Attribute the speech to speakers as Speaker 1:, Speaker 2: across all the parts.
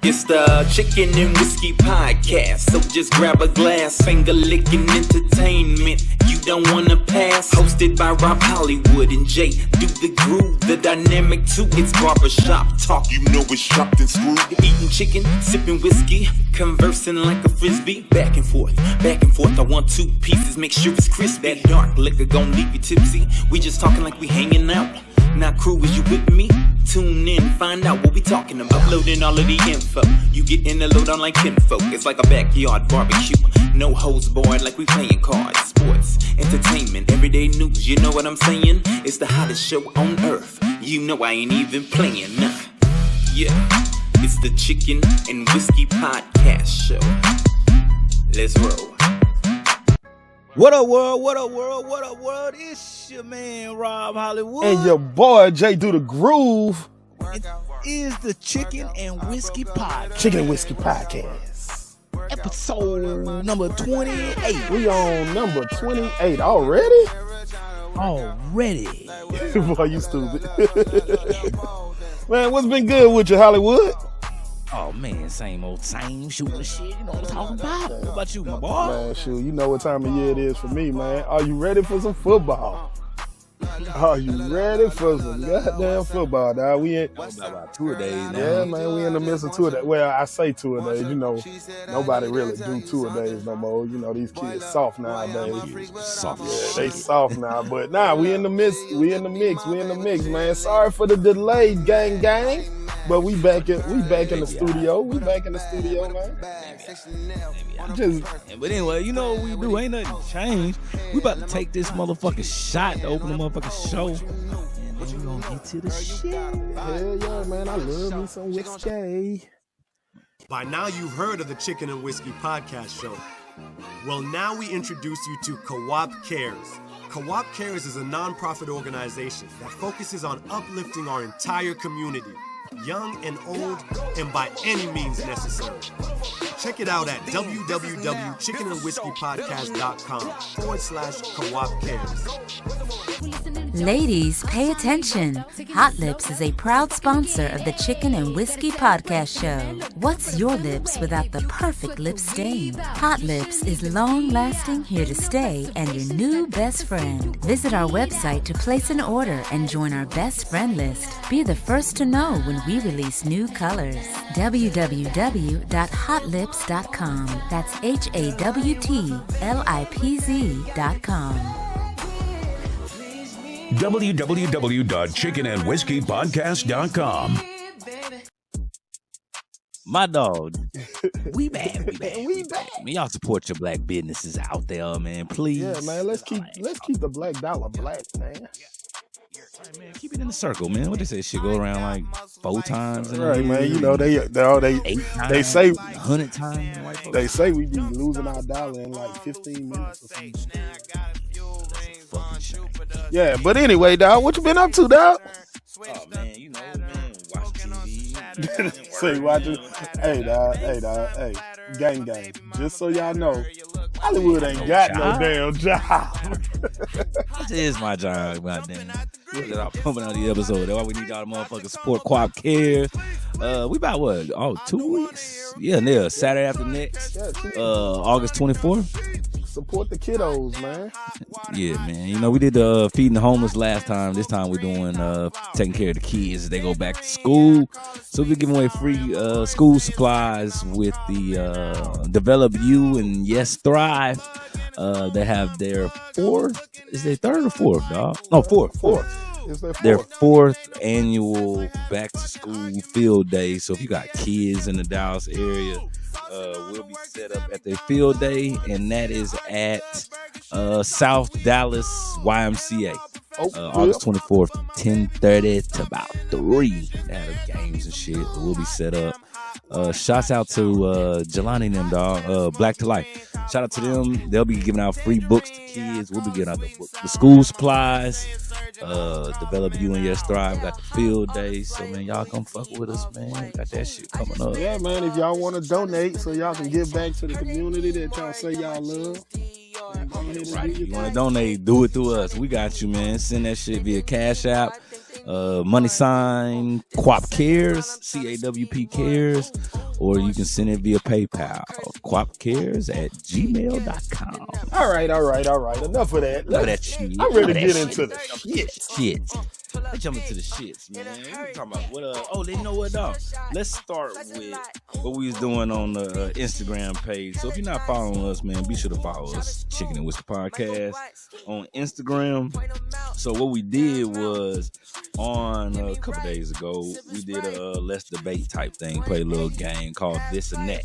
Speaker 1: It's the Chicken and Whiskey Podcast, so just grab a glass, finger licking entertainment you don't wanna pass. Hosted by RobHollywood and Jay, do the groove, the dynamic too. It's barbershop talk, you know it's chopped and screwed. Eating chicken, sipping whiskey, conversing like a frisbee. Back and forth, I want two pieces, make sure it's crispy. That dark liquor gon' leave you tipsy. We just talking like we hanging out. Now crew, is you with me? Tune in, find out what we talking about. Uploading all of the info, you get in the lowdown like kinfolk. It's like a backyard barbecue, no hose board like we playing cards. Sports, entertainment, everyday news, you know what I'm saying? It's the hottest show on earth, you know I ain't even playing, nah. Yeah, it's the Chicken and Whiskey Podcast Show. Let's roll.
Speaker 2: What up, world? What up, world? What up, world? It's your man, RobHollywood.
Speaker 3: And your boy, Jay Do the Groove.
Speaker 2: It is the Chicken and Whiskey Podcast.
Speaker 3: Chicken and Whiskey Podcast.
Speaker 2: Episode number 28.
Speaker 3: We on number 28 already?
Speaker 2: Already.
Speaker 3: Boy, you stupid. Man, what's been good with you, Hollywood?
Speaker 2: Oh, man, same old same shooting shit. You know what I'm talking about. What about you, my boy?
Speaker 3: Man, shoot, you know what time of year it is for me, man. Are you ready for some football? Are you ready for some goddamn football, dog? We in
Speaker 2: about 2 days now.
Speaker 3: Yeah, man, we in the midst of 2 days. Well, I say 2 days, you know, nobody really do 2 days no more. You know, these kids soft nowadays.
Speaker 2: Soft.
Speaker 3: Yeah, they soft now, but nah, we in the mix, man. Sorry for the delay, gang. But we back in the studio. We back in the studio, man.
Speaker 2: But anyway, you know what we do? Ain't nothing changed. We about to take this motherfucking shot to open the motherfucking show. And then we gonna get to the shit.
Speaker 3: Hell yeah, man. I love me some whiskey.
Speaker 4: By now you've heard of the Chicken and Whiskey Podcast Show. Well, now we introduce you to Co-op Cares. Co-op Cares is a non-profit organization that focuses on uplifting our entire community, young and old, and by any means necessary. Check it out at www.chickenandwhiskeypodcast.com/co-op cares.
Speaker 5: Ladies, pay attention. Hot Lips is a proud sponsor of the Chicken and Whiskey Podcast Show. What's your lips without the perfect lip stain? Hot Lips is long-lasting, here to stay, and your new best friend. Visit our website to place an order and join our best friend list. Be the first to know when we release new colors. www.hotlipz.com. That's HAWTLIPZ.com.
Speaker 6: www.chickenandwhiskeypodcast.com.
Speaker 2: My dog, we back. Man, y'all support your black businesses out there, man. Please.
Speaker 3: Yeah, man. Let's keep the black dollar black, man.
Speaker 2: Right, man, keep it in the circle, man. What they say? Shit go around like 4 times.
Speaker 3: Right, man. You know they
Speaker 2: 8 times,
Speaker 3: they say
Speaker 2: 100 times.
Speaker 3: They say we be losing our dollar in like 15 minutes or something. Yeah, but anyway, dog, what you been up to, dog?
Speaker 2: Oh man, you know, man, watch TV.
Speaker 3: Say watching. Hey, dog. Hey, gang. Just so y'all know, Hollywood ain't got no damn job.
Speaker 2: This is my job, goddamn. I'm pumping out the episode. That's why we need y'all to motherfucking support Co-op Cares. We about what? 2 weeks? Yeah, Saturday after next. August 24th.
Speaker 3: Support the kiddos, man.
Speaker 2: Yeah, man. You know, we did feeding the homeless last time. This time we're doing taking care of the kids as they go back to school. So we're giving away free school supplies with the Develop You and Yes Thrive. They have their is their 3rd or 4th, dog? No, 4th.
Speaker 3: It's
Speaker 2: their 4th annual back to school field day. So if you got kids in the Dallas area, we'll be set up at their field day, and that is at South Dallas YMCA. August 24th, 10:30 to about 3. They have games and shit. We'll be set up. Shouts out to Jelani and them, dog. Black to Life. Shout out to them. They'll be giving out free books to kids. We'll be giving out the school supplies. Develop You and Yes Thrive. Got the field day. So, man, y'all come fuck with us, man. Got that shit coming up.
Speaker 3: Yeah, man. If y'all want to donate so y'all can give back to the community that y'all say y'all love.
Speaker 2: Right. You want to donate, do it through us. We got you, man. Send that shit via Cash App. $, Co-op Cares, CAWP Cares, or you can send it via PayPal. quapcares@gmail.com.
Speaker 3: All right. Enough of that.
Speaker 2: Look at that shit.
Speaker 3: I'm ready to
Speaker 2: Look at
Speaker 3: get
Speaker 2: that
Speaker 3: into the shit.
Speaker 2: Let's jump into the shits, man. We talking about what? They know what, dog. Let's start with what we was doing on the Instagram page. So if you're not following us, man, be sure to follow us, Chicken and Whiskey Podcast, on Instagram. So what we did was on a couple days ago, we did a let's debate type thing, play a little game called This and That.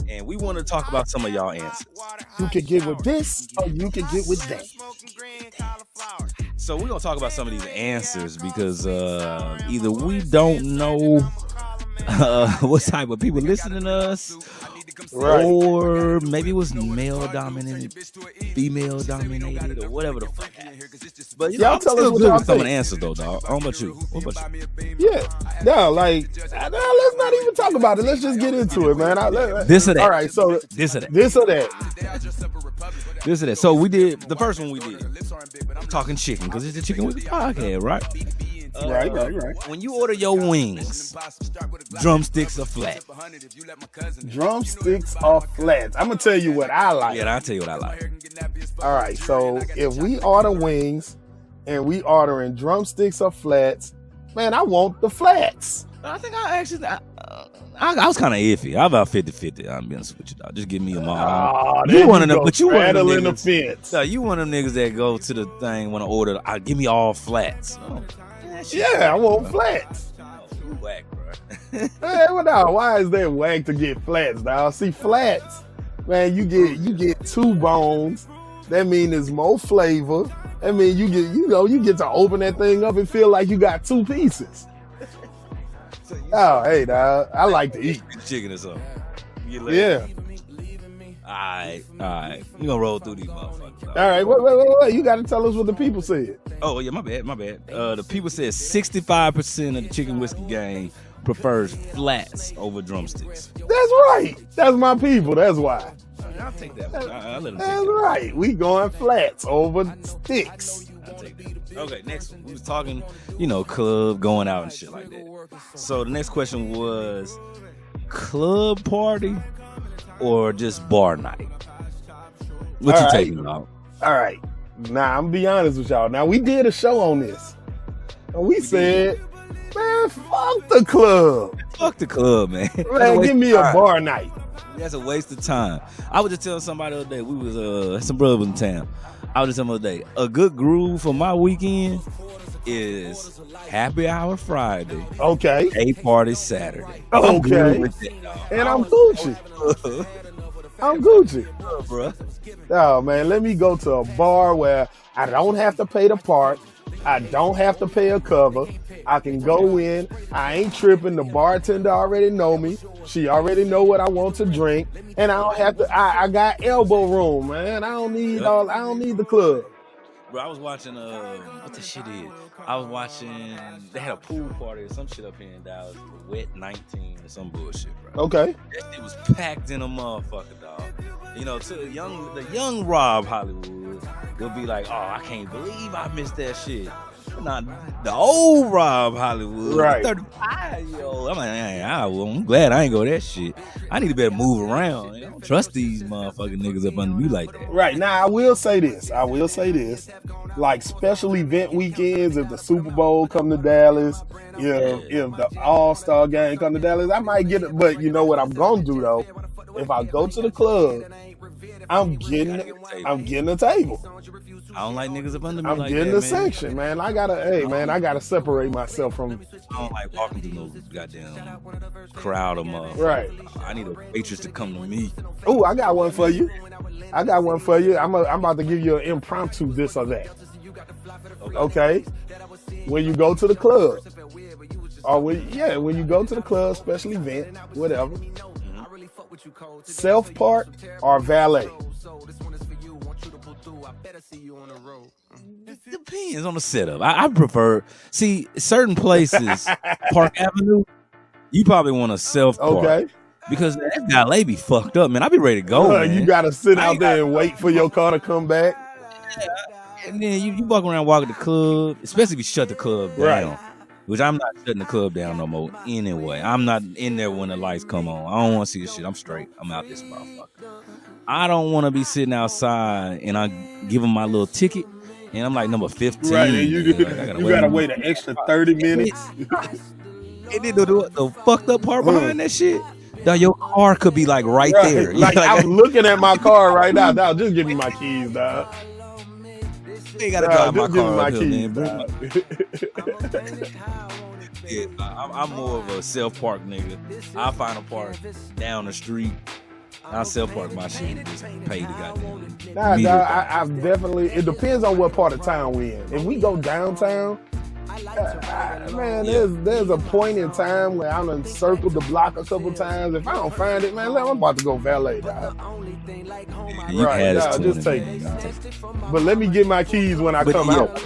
Speaker 2: And we want to talk about some of y'all answers.
Speaker 3: You can get with this or you can get with that.
Speaker 2: So we're going to talk about some of these answers because either we don't know what type of people listening to us,
Speaker 3: right,
Speaker 2: or maybe it was male dominated, female dominated, or whatever the fuck. But you know, I'm still good with some of the answers though, dog. How about you? What about you?
Speaker 3: Yeah, no, like, let's not even talk about it. Let's just get into it, man.
Speaker 2: This or that.
Speaker 3: All right, so
Speaker 2: this or that.
Speaker 3: This or that.
Speaker 2: This or that. So we did the first one. We did talking chicken because it's the Chicken Whiskey Podcast, right?
Speaker 3: Right.
Speaker 2: When you order your wings, drumsticks or flat?
Speaker 3: Drumsticks or flats? I'm gonna tell you what I like.
Speaker 2: Yeah, I'll tell you what I like.
Speaker 3: All right, so if we order wings and we ordering drumsticks or flats, man, I want the flats.
Speaker 2: I think I was kind of iffy. I'm about 50-50. I'm being honest with you, dog. Just give me them all. You one of them, but you one of them niggas. So you one of them niggas that go to the thing when I order. Give me all flats.
Speaker 3: Yeah, I want flats.
Speaker 2: You whack, bro.
Speaker 3: Man, well, now, why is that whack to get flats, dog? See, flats, man, you get 2 bones. That means there's more flavor. That means you get to open that thing up and feel like you got 2 pieces. Oh, hey, dog, I like to eat
Speaker 2: chicken or something.
Speaker 3: Yeah.
Speaker 2: All right. We gonna roll through these motherfuckers.
Speaker 3: All right, wait. You got to tell us what the people said.
Speaker 2: Oh yeah, my bad. The people said 65% of the Chicken Whiskey gang prefers flats over drumsticks.
Speaker 3: That's right. That's my people. That's why.
Speaker 2: I'll take that one. I'll let them take
Speaker 3: That's
Speaker 2: that.
Speaker 3: right. We going flats over sticks.
Speaker 2: I'll take that. Okay, next one. We was talking, club, going out and shit like that. So the next question was club party or just bar night? What you taking about?
Speaker 3: All right. Now, I'm going to be honest with y'all. Now, we did a show on this. And we said, man, fuck the club.
Speaker 2: Fuck the club, man.
Speaker 3: Man, give me a bar night.
Speaker 2: That's a waste of time. I was just telling somebody the other day, we was, some brothers in town. I was just telling them the other day, a good groove for my weekend is happy hour Friday.
Speaker 3: Okay.
Speaker 2: A party Saturday.
Speaker 3: Okay. And I'm Gucci. I'm Gucci.
Speaker 2: Bro.
Speaker 3: Oh, man, let me go to a bar where I don't have to pay the park. I don't have to pay a cover. I can go in. I ain't tripping. The bartender already know me. She already know what I want to drink. And I don't have to, I got elbow room, man. I don't need the club.
Speaker 2: Bro, I was watching, what the shit is? I was watching, they had a pool party or some shit up here in Dallas, Wet 19 or some bullshit, bro.
Speaker 3: Okay.
Speaker 2: That shit was packed in a motherfucker, dog. To the young Rob Hollywood, they'll be like, oh, I can't believe I missed that shit. Not the old Rob Hollywood,
Speaker 3: right?
Speaker 2: 35-year-old. I'm like, I'm glad I ain't go that shit. I need to better move around. I don't trust these motherfucking niggas up under me like that.
Speaker 3: Right. Now, I will say this. Like special event weekends, if the Super Bowl come to Dallas, if the All-Star game come to Dallas, I might get it. But you know what I'm going to do, though? If I go to the club, I'm getting a table.
Speaker 2: I don't like niggas up under me.
Speaker 3: I'm
Speaker 2: like
Speaker 3: getting
Speaker 2: that,
Speaker 3: a section, man. I gotta separate myself from.
Speaker 2: I don't like walking through no goddamn crowd of motherfuckers.
Speaker 3: Right.
Speaker 2: I need a waitress to come to me.
Speaker 3: Oh, I got one for you. I'm about to give you an impromptu this or that. Okay. When you go to the club, or when you go to the club, special event, whatever. Self park or valet?
Speaker 2: It depends on the setup. I prefer certain places, Park Avenue. You probably want a self park. Okay. Because that valet be fucked up, man. I be ready to go. Man.
Speaker 3: You gotta sit out there and wait for your car to come back.
Speaker 2: Yeah. And then you walk around, walk at the club, especially if you shut the club down.
Speaker 3: Right.
Speaker 2: Which I'm not shutting the club down no more anyway. I'm not in there when the lights come on. I don't want to see this shit. I'm straight. I'm out this motherfucker. I don't want to be sitting outside and I give them my little ticket and I'm like number 15.
Speaker 3: Right, and you gotta wait an extra 30 minutes.
Speaker 2: And then the fucked up part behind that shit, dog, your car could be like right there.
Speaker 3: Like I'm looking at my car right now. Dog, just give me my keys, dog.
Speaker 2: You ain't gotta drive my car
Speaker 3: just give me
Speaker 2: up
Speaker 3: my
Speaker 2: here,
Speaker 3: keys,
Speaker 2: man. Yeah, I'm more of a self-park nigga. I find a park down the street. I self-park my shit and just pay the goddamn.
Speaker 3: Nah, dog, I've definitely. It depends on what part of town we in. If we go downtown, man, there's a point in time where I'm gonna circle the block a couple times. If I don't find it, man, I'm about to go valet, dog.
Speaker 2: You
Speaker 3: right, dog, just take it. But let me get my keys when I come out.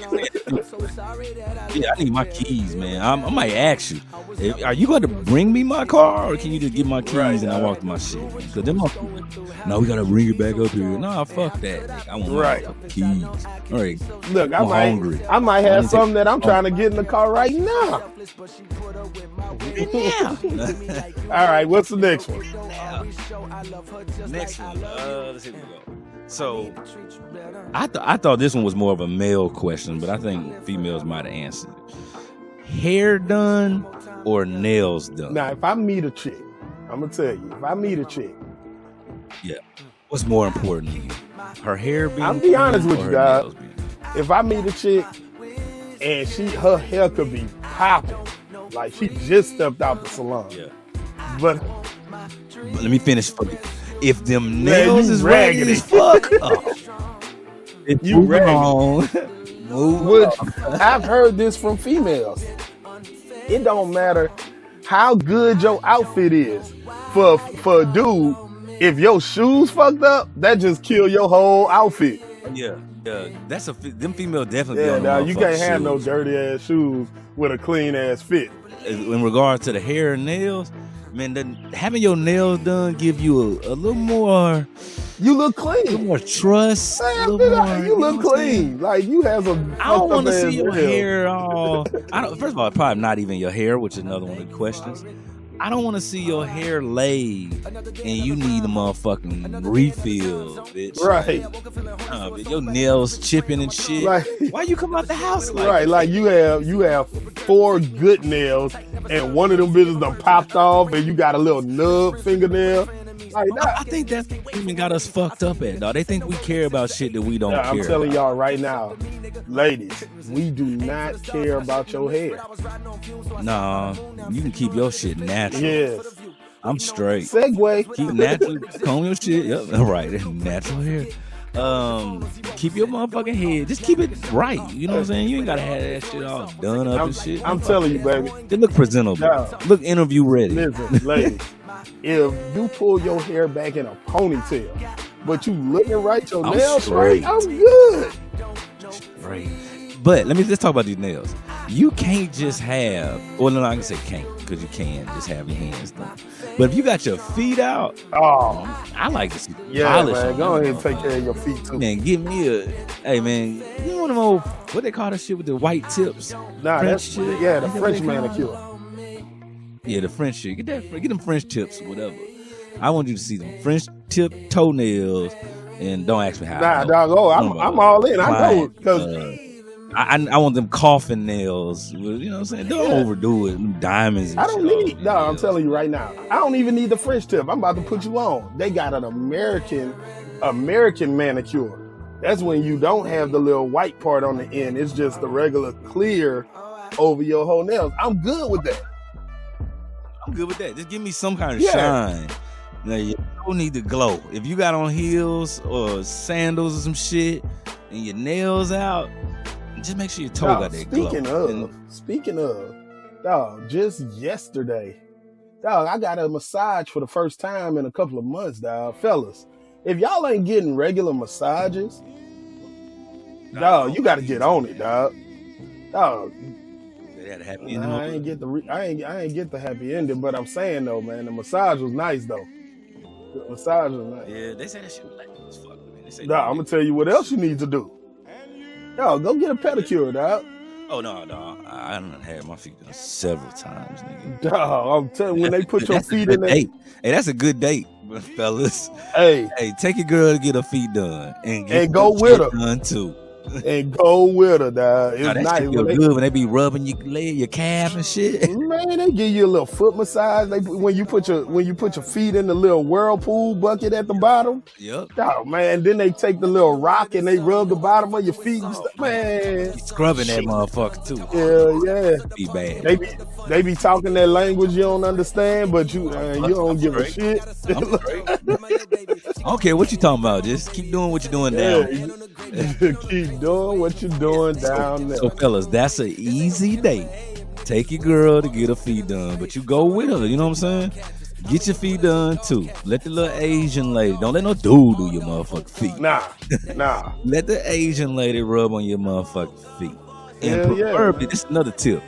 Speaker 2: Yeah, I need my keys, man. I might ask you, are you going to bring me my car, or can you just get my keys and I walk to my shit? Because them no, we got to bring it back up here. Nah, fuck that. I want my keys. All right.
Speaker 3: Look,
Speaker 2: hungry.
Speaker 3: I might have something that I'm trying to get in the car right now.
Speaker 2: Yeah.
Speaker 3: All right, what's the next one?
Speaker 2: Next one. Let's see where we go. So, I thought this one was more of a male question, but I think females might have answered it. Hair done or nails done?
Speaker 3: Now, if I meet a chick, I'm gonna tell you, if I meet a chick,
Speaker 2: yeah, what's more important to you? Her hair being?
Speaker 3: I'll be honest with you, guys. If I meet a chick and her hair could be popping, like she just stepped out the salon.
Speaker 2: Yeah.
Speaker 3: But
Speaker 2: let me finish for you. If them nails is raggedy as fuck, if
Speaker 3: you
Speaker 2: wrong,
Speaker 3: I've heard this from females. It don't matter how good your outfit is. For a dude, if your shoes fucked up, that just kill your whole outfit.
Speaker 2: Yeah. Them females definitely.
Speaker 3: Yeah, now you can't have no dirty ass shoes with a clean ass fit.
Speaker 2: In regards to the hair and nails, man, having your nails done give you a little more.
Speaker 3: You look clean.
Speaker 2: A little more trust.
Speaker 3: Man, you look clean. Like you have some.
Speaker 2: I don't want to see your hair all. First of all, probably not even your hair, which is another one of the questions. I don't want to see your hair laid and you need a motherfucking refill, bitch.
Speaker 3: Right.
Speaker 2: Bitch, your nails chipping and shit.
Speaker 3: Like,
Speaker 2: why you come out the house like
Speaker 3: right?
Speaker 2: that?
Speaker 3: Like you have 4 good nails and one of them bitches done popped off and you got a little nub fingernail. Like that.
Speaker 2: I think that's what women got us fucked up at, dog. They think we care about shit that we don't care.
Speaker 3: I'm telling y'all right now, ladies, we do not care about your hair.
Speaker 2: Nah, you can keep your shit natural.
Speaker 3: Yes.
Speaker 2: I'm straight.
Speaker 3: Segway.
Speaker 2: Keep natural, comb your shit. Yep, all right. Natural hair. Keep your motherfucking head. Just keep it right. You know what I'm saying? You ain't gotta have that shit all done up and shit.
Speaker 3: I'm telling you, baby.
Speaker 2: They look presentable.
Speaker 3: Yeah.
Speaker 2: Look interview ready.
Speaker 3: Listen, ladies, if you pull your hair back in a ponytail, but you looking right, your nails right, I'm good.
Speaker 2: Right. But let's talk about these nails. You can't just have, well, no, I can say can't, because you can just have your hands done. But if you got your feet out, I like to see polish.
Speaker 3: Man, go ahead and take care of your feet too.
Speaker 2: Man, give me hey man, you know them old, what they call that shit with the white tips?
Speaker 3: Nah,
Speaker 2: French
Speaker 3: that's
Speaker 2: shit?
Speaker 3: yeah, the French manicure.
Speaker 2: Yeah, the French shit. Get them French tips, whatever. I want you to see them French tip toenails, and don't ask me how.
Speaker 3: Nah, dog. Oh, I'm all in. I know because.
Speaker 2: I want them coffin nails. You know what I'm saying? Don't overdo it. Them diamonds and
Speaker 3: I don't
Speaker 2: shit.
Speaker 3: need. No, I'm telling you right now. I don't even need the French tip. I'm about to put you on. They got an American manicure. That's when you don't have the little white part on the end. It's just the regular clear over your whole nails. I'm good with that.
Speaker 2: I'm good with that. Just give me some kind of shine. Now, you don't need to glow. If you got on heels or sandals or some shit and your nails out, just make sure your toe got that glow.
Speaker 3: Speaking of, dog, just yesterday, dog, I got a massage for the first time in a couple of months, dog. Fellas, if y'all ain't getting regular massages, dog, you got to get on it, dog. Dog.
Speaker 2: They had a happy ending.
Speaker 3: I ain't get the happy ending, but I'm saying though, man, the massage was nice though. The massage was nice.
Speaker 2: Yeah, they say that shit was like as fuck.
Speaker 3: Dog, I'm gonna tell you what else you need to do. Dog, go get a pedicure, dog.
Speaker 2: Oh no, I done had my feet done several times, nigga.
Speaker 3: Dog, I'm telling you, when they put your
Speaker 2: That's a
Speaker 3: feet
Speaker 2: good
Speaker 3: in there.
Speaker 2: date. Hey, that's a good date, fellas.
Speaker 3: Hey,
Speaker 2: Take your girl to get her feet done
Speaker 3: And go with her.
Speaker 2: done too.
Speaker 3: and go with her, dog. It's
Speaker 2: Nah, that
Speaker 3: nice
Speaker 2: shit feel good when they be rubbing your leg, your calf and shit.
Speaker 3: Man, they give you a little foot massage. When you put your feet in the little whirlpool bucket at the bottom.
Speaker 2: Yep.
Speaker 3: Oh man, then they take the little rock and they rub the bottom of your feet and stuff. Man,
Speaker 2: You scrubbing that motherfucker too.
Speaker 3: yeah.
Speaker 2: Be bad.
Speaker 3: They be talking that language you don't understand, but you don't give a shit.
Speaker 2: I'm straight. I don't care what you talking about. Just keep doing what you're doing now.
Speaker 3: Keep doing what you're doing down there.
Speaker 2: So fellas, that's an easy date. Take your girl to get her feet done, but you go with her. You know what I'm saying? Get your feet done too. Let the little Asian lady. Don't let no dude do your motherfucking feet.
Speaker 3: Nah.
Speaker 2: Let the Asian lady rub on your motherfucking feet. And
Speaker 3: Hell yeah.
Speaker 2: preferably, this is another tip.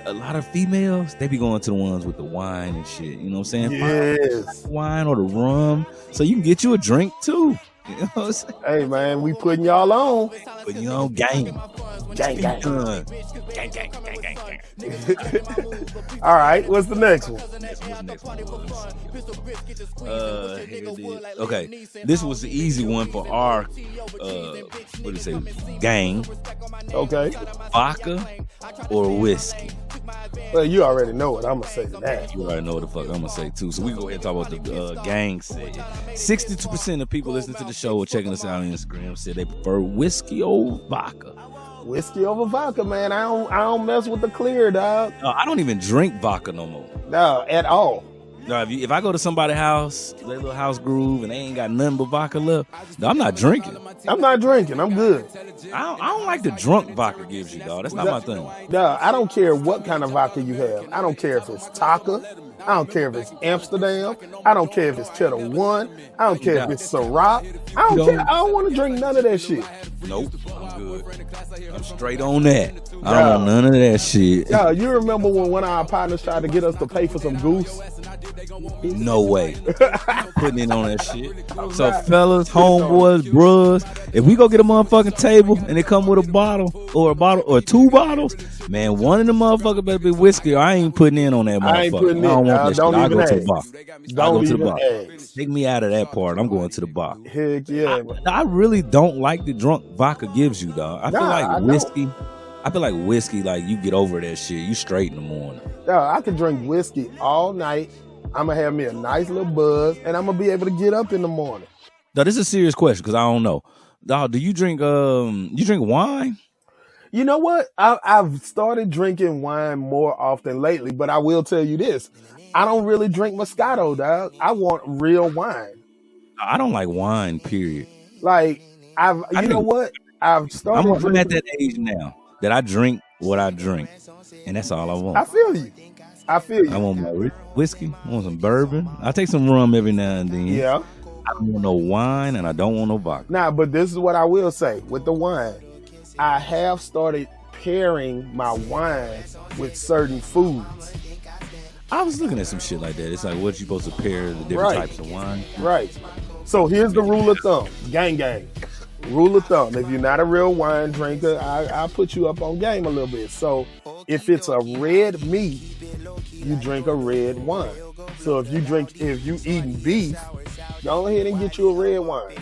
Speaker 2: A lot of females, they be going to the ones with the wine and shit. You know what I'm saying?
Speaker 3: Yes.
Speaker 2: Wine or the rum, so you can get you a drink too. You know what I'm saying?
Speaker 3: Hey man, we putting y'all on.
Speaker 2: But you know, gang.
Speaker 3: Gang, gang.
Speaker 2: Done.
Speaker 3: All right, what's the next one?
Speaker 2: Here it is. Okay, this was the easy one for our what do you say, gang.
Speaker 3: Okay.
Speaker 2: Vodka or whiskey.
Speaker 3: Well, you already know what I'm gonna say to that.
Speaker 2: You already know what the fuck I'm gonna say too. So we go ahead and talk about the gang set. 62% of people listening to the show or checking us out on Instagram said they prefer whiskey or vodka.
Speaker 3: Whiskey over vodka, man. I don't mess with the clear, dog.
Speaker 2: No, I don't even drink vodka no more.
Speaker 3: No, at all.
Speaker 2: No, if I go to somebody's house, their little house groove, and they ain't got nothing but vodka left, no, I'm not drinking.
Speaker 3: I'm not drinking. I'm good.
Speaker 2: I don't like the drunk vodka gives you, dog. That's not my thing.
Speaker 3: No, I don't care what kind of vodka you have. I don't care if it's Taka. I don't care if it's Amsterdam. I don't care if it's Cheddar One. I don't care if it's Ciroc. I don't care. I don't want to drink none of that shit.
Speaker 2: Nope, I'm good. I'm straight on that. I don't want none of that shit.
Speaker 3: Yo, you remember when one of our partners tried to get us to pay for some goose?
Speaker 2: No way. Putting in on that shit. So fellas, homeboys, bros, if we go get a motherfucking table and it come with a bottle or two bottles, man, one of the motherfuckers better be whiskey or I ain't putting in on that motherfucker.
Speaker 3: I ain't putting in.
Speaker 2: I don't want that
Speaker 3: Don't
Speaker 2: shit. I
Speaker 3: even
Speaker 2: go to
Speaker 3: ask.
Speaker 2: the bar.
Speaker 3: Don't even ask.
Speaker 2: Take me out of that part. I'm going to the bar.
Speaker 3: Heck yeah.
Speaker 2: I really don't like the drunk vodka gives you, dog. I feel
Speaker 3: Nah,
Speaker 2: like
Speaker 3: I
Speaker 2: whiskey. I feel like whiskey, like you get over that shit. You straight in the morning.
Speaker 3: Yo, I can drink whiskey all night. I'm going to have me a nice little buzz, and I'm going to be able to get up in the morning.
Speaker 2: Now, this is a serious question because I don't know. Dog, do you drink wine?
Speaker 3: You know what? I've started drinking wine more often lately, but I will tell you this. I don't really drink Moscato, dog. I want real wine.
Speaker 2: I don't like wine, period.
Speaker 3: Like, you know what? I've started
Speaker 2: I'm at that age now that I drink what I drink, and that's all I want.
Speaker 3: I feel you. I
Speaker 2: want my whiskey. I want some bourbon. I take some rum every now and then.
Speaker 3: Yeah.
Speaker 2: I don't want no wine, and I don't want no vodka.
Speaker 3: Nah, but this is what I will say. With the wine, I have started pairing my wine with certain foods.
Speaker 2: I was looking at some shit like that. It's like, what you supposed to pair the different types of wine?
Speaker 3: Right. So here's the rule of thumb. Gang. Rule of thumb. If you're not a real wine drinker, I'll put you up on game a little bit. So if it's a red meat, you drink a red wine. So if you eating beef, go ahead and get you a red wine.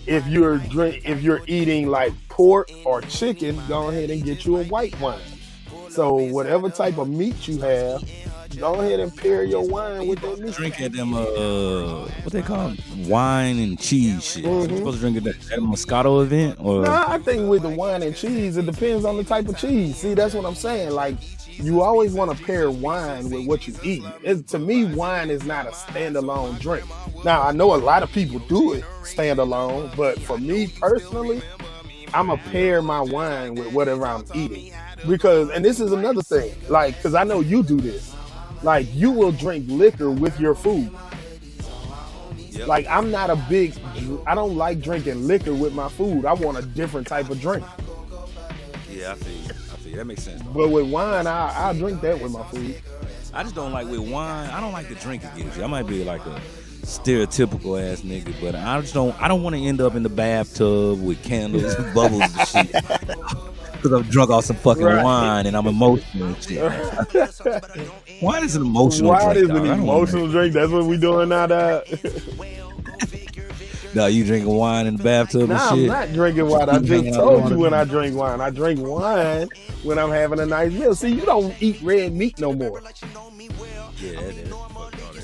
Speaker 3: If you're eating like pork or chicken, go ahead and get you a white wine. So whatever type of meat you have, go ahead and pair your wine with that meat.
Speaker 2: Drink at them what they call wine and cheese shit.
Speaker 3: Mm-hmm.
Speaker 2: You're supposed to drink at a Moscato event or
Speaker 3: Nah, I think with the wine and cheese, it depends on the type of cheese. See, that's what I'm saying. Like, you always want to pair wine with what you eat. To me, wine is not a standalone drink. Now, I know a lot of people do it standalone, but for me personally, I'm going to pair my wine with whatever I'm eating. Because, and this is another thing, like, because I know you do this. Like, you will drink liquor with your food. Yep. Like, I don't like drinking liquor with my food. I want a different type of drink.
Speaker 2: Yeah, I feel you. That makes sense.
Speaker 3: But with wine, I'll drink that with my food.
Speaker 2: I just don't like with wine. I don't like the drink it gives you. I might be like a stereotypical ass nigga, but I don't want to end up in the bathtub with candles and bubbles and shit. Because I'm drunk off some fucking wine and I'm emotional and shit. Wine is an emotional
Speaker 3: Wine
Speaker 2: drink.
Speaker 3: is an emotional drink. That's what we doing now, dog.
Speaker 2: No, you drinking wine in the bathtub and shit?
Speaker 3: I'm not drinking wine. I just told you when I drink wine. I drink wine when I'm having a nice meal. See, you don't eat red meat no more.
Speaker 2: Yeah, that is.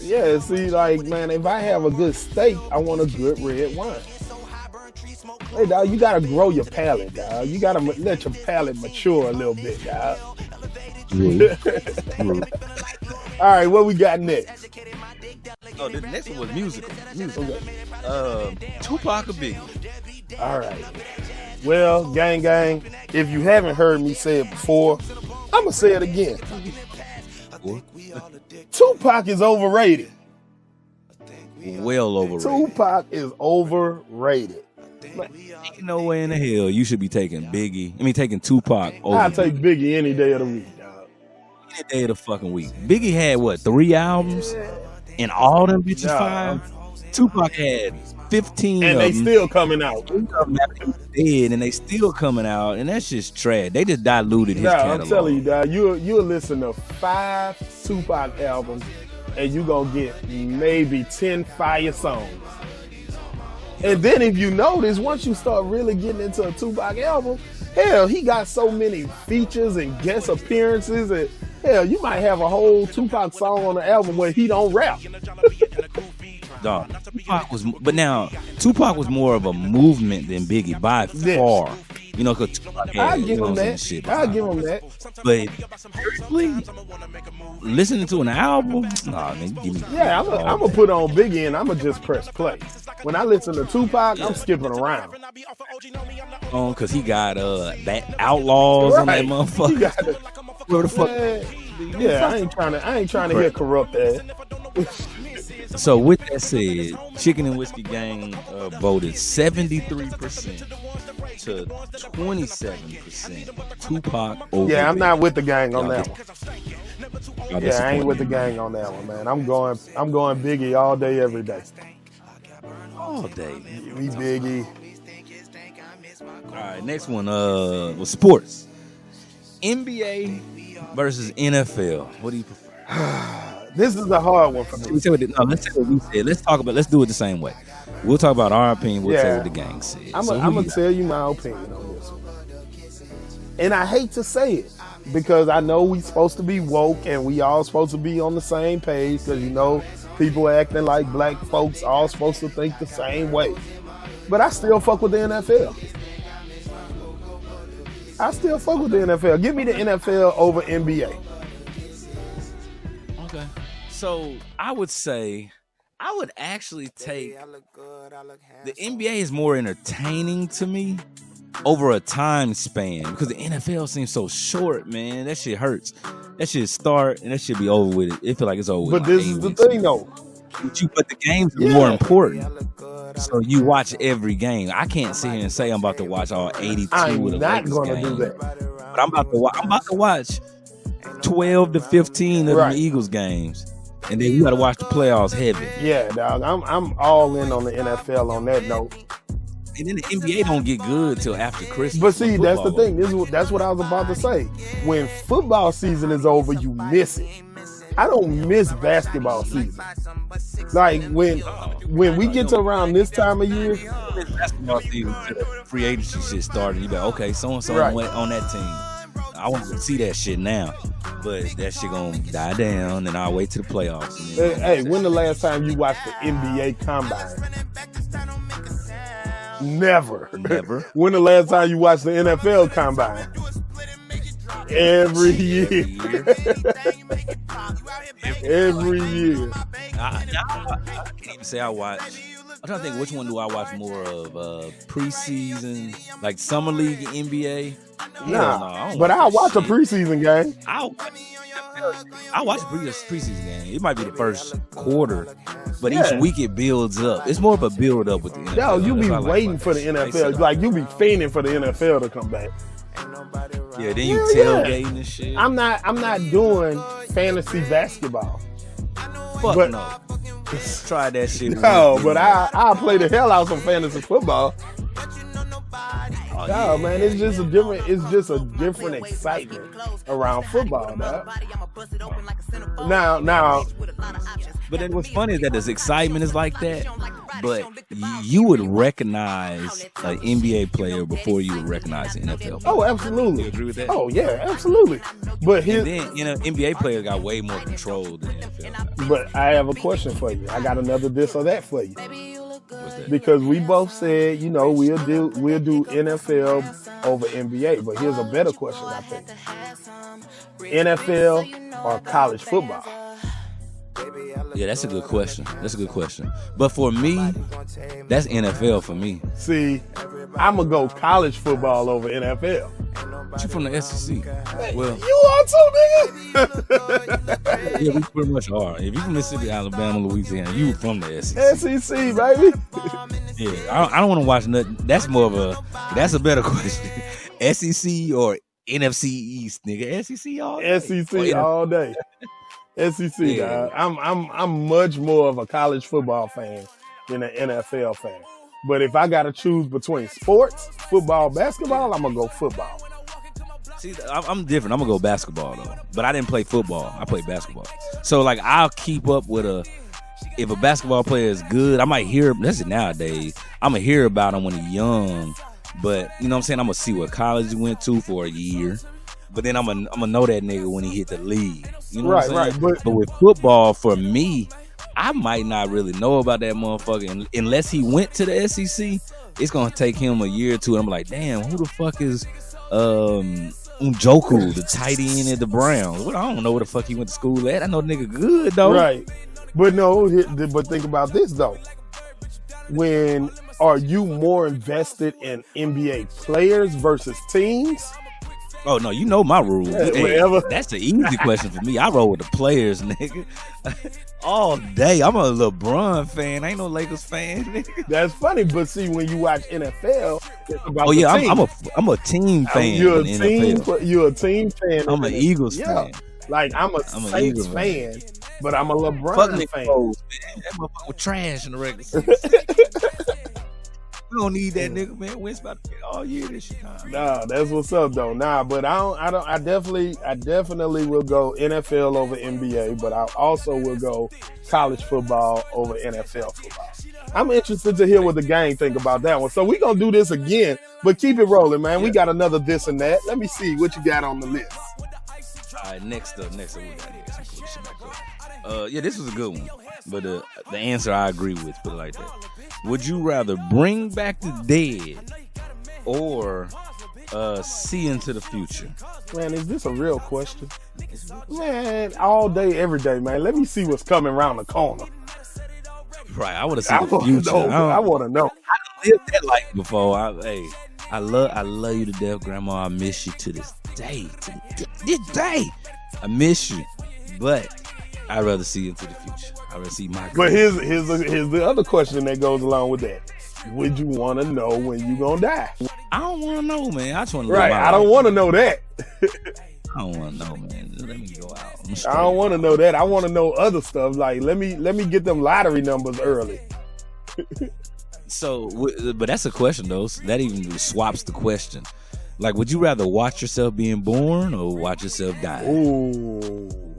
Speaker 3: Yeah, see, like, man, if I have a good steak, I want a good red wine. Hey, dog, you gotta grow your palate, dog. You gotta let your palate mature a little bit, dog. All right, what we got next?
Speaker 2: Oh, the next one was musical. Tupac or Biggie?
Speaker 3: All right. Well, gang, if you haven't heard me say it before, I'm gonna say it again. Tupac is overrated.
Speaker 2: Well overrated.
Speaker 3: Tupac is overrated.
Speaker 2: Ain't no way in the hell you should be taking Biggie. Taking Tupac over.
Speaker 3: I'll take Biggie any day of the week, dog.
Speaker 2: Any day of the fucking week. Biggie had what, 3 albums? And all them bitches 5? Tupac had 15
Speaker 3: and
Speaker 2: of
Speaker 3: they
Speaker 2: them.
Speaker 3: Still coming out.
Speaker 2: Dead, and they still coming out, and that's just trash. They just diluted his catalog.
Speaker 3: I'm telling you, dog, you'll listen to 5 Tupac albums, and you gonna get maybe 10 fire songs. And then if you notice, once you start really getting into a Tupac album, hell, he got so many features and guest appearances, and hell, you might have a whole Tupac song on the album where he don't rap.
Speaker 2: Dog, Tupac was more of a movement than Biggie by far. You know, because
Speaker 3: I'll give him that. I'll give him that.
Speaker 2: But seriously, listening to an album, nah, man, give me.
Speaker 3: Yeah, I'm gonna put on Biggie and I'm gonna just press play. When I listen to Tupac, I'm skipping around.
Speaker 2: Because he got Outlaws on that motherfucker.
Speaker 3: He got
Speaker 2: where the fuck?
Speaker 3: Yeah, I ain't trying to hear Corrupt ass.
Speaker 2: So with that said, Chicken and Whiskey Gang voted 73% to 27% Tupac over.
Speaker 3: Yeah, I'm not with the gang on that one.
Speaker 2: Yeah,
Speaker 3: I ain't with the gang on that one, man. I'm going Biggie all day, every day.
Speaker 2: All day.
Speaker 3: We Biggie.
Speaker 2: All right, next one was sports. NBA versus NFL. What do you prefer?
Speaker 3: This is a hard one for me.
Speaker 2: Let's say what we said. Let's do it the same way. We'll talk about our opinion. We'll say what the gang said.
Speaker 3: I'm going to tell you my opinion on this one. And I hate to say it because I know we supposed to be woke and we all supposed to be on the same page because, you know, people acting like black folks all supposed to think the same way. But I still fuck with the NFL. Give me the NFL over NBA.
Speaker 2: Okay. So I would actually take the NBA is more entertaining to me over a time span because the NFL seems so short, man. That shit hurts. That shit start and that shit be over with. It feel like it's over.
Speaker 3: But this is the thing, though.
Speaker 2: But the games are more important. So you watch every game. I can't sit here and say I'm about to watch all 82
Speaker 3: I'm
Speaker 2: of the
Speaker 3: not
Speaker 2: Lakers
Speaker 3: gonna
Speaker 2: games.
Speaker 3: do that.
Speaker 2: But I'm about to watch 12 to 15 of the Eagles games. And then you got to watch the playoffs heavy.
Speaker 3: Yeah, dog. I'm all in on the NFL on that note.
Speaker 2: And then the NBA don't get good till after Christmas.
Speaker 3: But see, that's the thing. That's what I was about to say. When football season is over, you miss it. I don't miss basketball season. Like when we get to around this time of year,
Speaker 2: basketball season, free agency shit started. You be like, okay, so and so went on that team. I want to see that shit now, but that shit gonna die down, and I'll wait till the playoffs.
Speaker 3: Hey, when the last time you watched the NBA Combine? Never. When the last time you watched the NFL Combine? Every year. Every year.
Speaker 2: I can't even say I watch. I'm trying to think, which one do I watch more of? Preseason, like Summer League, NBA?
Speaker 3: Nah, but I'll watch a preseason game.
Speaker 2: I'll watch a preseason game. It might be the first quarter, but each week it builds up. It's more of a build up with the NFL.
Speaker 3: Yo, you be waiting for the NFL. Like, you be fiending for the NFL to come back.
Speaker 2: Yeah, then you tailgating and shit.
Speaker 3: I'm not doing fantasy basketball.
Speaker 2: Fuck no. Try that shit.
Speaker 3: No, but I'll play the hell out of some fantasy football.
Speaker 2: Oh, Oh,
Speaker 3: No, man, it's just a different excitement around football, dog. Now,
Speaker 2: But then what's funny is that this excitement is like that, but you would recognize an NBA player before you would recognize an NFL player.
Speaker 3: oh, absolutely.
Speaker 2: You agree with that?
Speaker 3: Oh, yeah, absolutely. But
Speaker 2: And then, NBA players got way more control than NFL.
Speaker 3: but I have a question for you. I got another this or that for you.
Speaker 2: What's that?
Speaker 3: Because we both said, we'll do NFL over NBA, but here's a better question, I think. NFL or college football?
Speaker 2: Yeah, that's a good question. But for me, that's NFL for me.
Speaker 3: See, I'm going to go college football over NFL.
Speaker 2: But you from the SEC. Well,
Speaker 3: You are too, nigga.
Speaker 2: yeah, we pretty much are. If you from Mississippi, Alabama, Louisiana, you from the SEC.
Speaker 3: SEC, baby.
Speaker 2: Yeah, I don't want to watch nothing. That's a better question. SEC or NFC East, nigga. SEC all day.
Speaker 3: SEC all day. SEC,
Speaker 2: Yeah.
Speaker 3: dog. I'm much more of a college football fan than an NFL fan. But if I got to choose between sports, football, basketball, I'm gonna go football.
Speaker 2: See, I'm different. I'm gonna go basketball though, but I didn't play football. I played basketball. So like, I'll keep up with if a basketball player is good, I might hear. This is nowadays. I'm gonna hear about him when he's young, but you know what I'm saying. I'm gonna see what college he went to for a year, but then I'm gonna know that nigga when he hit the league. You know what I'm saying?
Speaker 3: Right.
Speaker 2: But with football, for me, I might not really know about that motherfucker unless he went to the SEC. It's gonna take him a year or two. And I'm like, damn, who the fuck is Njoku, the tight end at the Browns? Well, I don't know where the fuck he went to school at. I know the nigga good though.
Speaker 3: Right. But no, but think about this though. When are you more invested in NBA players versus teams?
Speaker 2: Oh no, you know my rules.
Speaker 3: Yeah,
Speaker 2: Hey,
Speaker 3: whatever.
Speaker 2: that's the easy question for me. I roll with the players, nigga. All day. I'm a LeBron fan. I ain't no Lakers fan, nigga.
Speaker 3: That's funny, but see, when you watch NFL, it's about
Speaker 2: Oh yeah,
Speaker 3: the team.
Speaker 2: I'm a team fan.
Speaker 3: You're a
Speaker 2: in
Speaker 3: team.
Speaker 2: NFL.
Speaker 3: You're a team fan.
Speaker 2: I'm an Eagles
Speaker 3: Yeah.
Speaker 2: fan.
Speaker 3: Like I'm a
Speaker 2: I'm an
Speaker 3: Saints
Speaker 2: Eagles
Speaker 3: fan, but I'm a
Speaker 2: Fuck
Speaker 3: LeBron
Speaker 2: Nick
Speaker 3: fan.
Speaker 2: Foles, man. That motherfucker was trash in the regular season. We don't need that nigga, man. Wentz about to play all year this shit.
Speaker 3: Nah, that's what's up though. Nah, but I definitely will go NFL over NBA, but I also will go college football over NFL football. I'm interested to hear what the gang think about that one. So we gonna do this again, but keep it rolling, man. We got another this and that. Let me see what you got on the list.
Speaker 2: All right, next up, we got some cool shit back up. Yeah, this was a good one, but the answer I agree with. Put it like that. Would you rather bring back the dead or see into the future?
Speaker 3: Man, is this a real question? Man, all day, every day, man. Let me see what's coming around the corner.
Speaker 2: Right, I want to see the future.
Speaker 3: I want to know.
Speaker 2: I lived that life before. I love you to death, Grandma. I miss you to this day. This day, I miss you, but I'd rather see into the future. I'd rather see my.
Speaker 3: But here's the other question that goes along with that. Would you want to know when you gonna die?
Speaker 2: I don't want to know, man. I just want to live
Speaker 3: Right.
Speaker 2: my
Speaker 3: I don't
Speaker 2: life.
Speaker 3: want to know that.
Speaker 2: I don't want to know, man. Let me go out.
Speaker 3: I don't want to know that. I want to know other stuff. Like let me get them lottery numbers early.
Speaker 2: So, but that's a question, though. That even swaps the question. Like, would you rather watch yourself being born or watch yourself die?
Speaker 3: Ooh,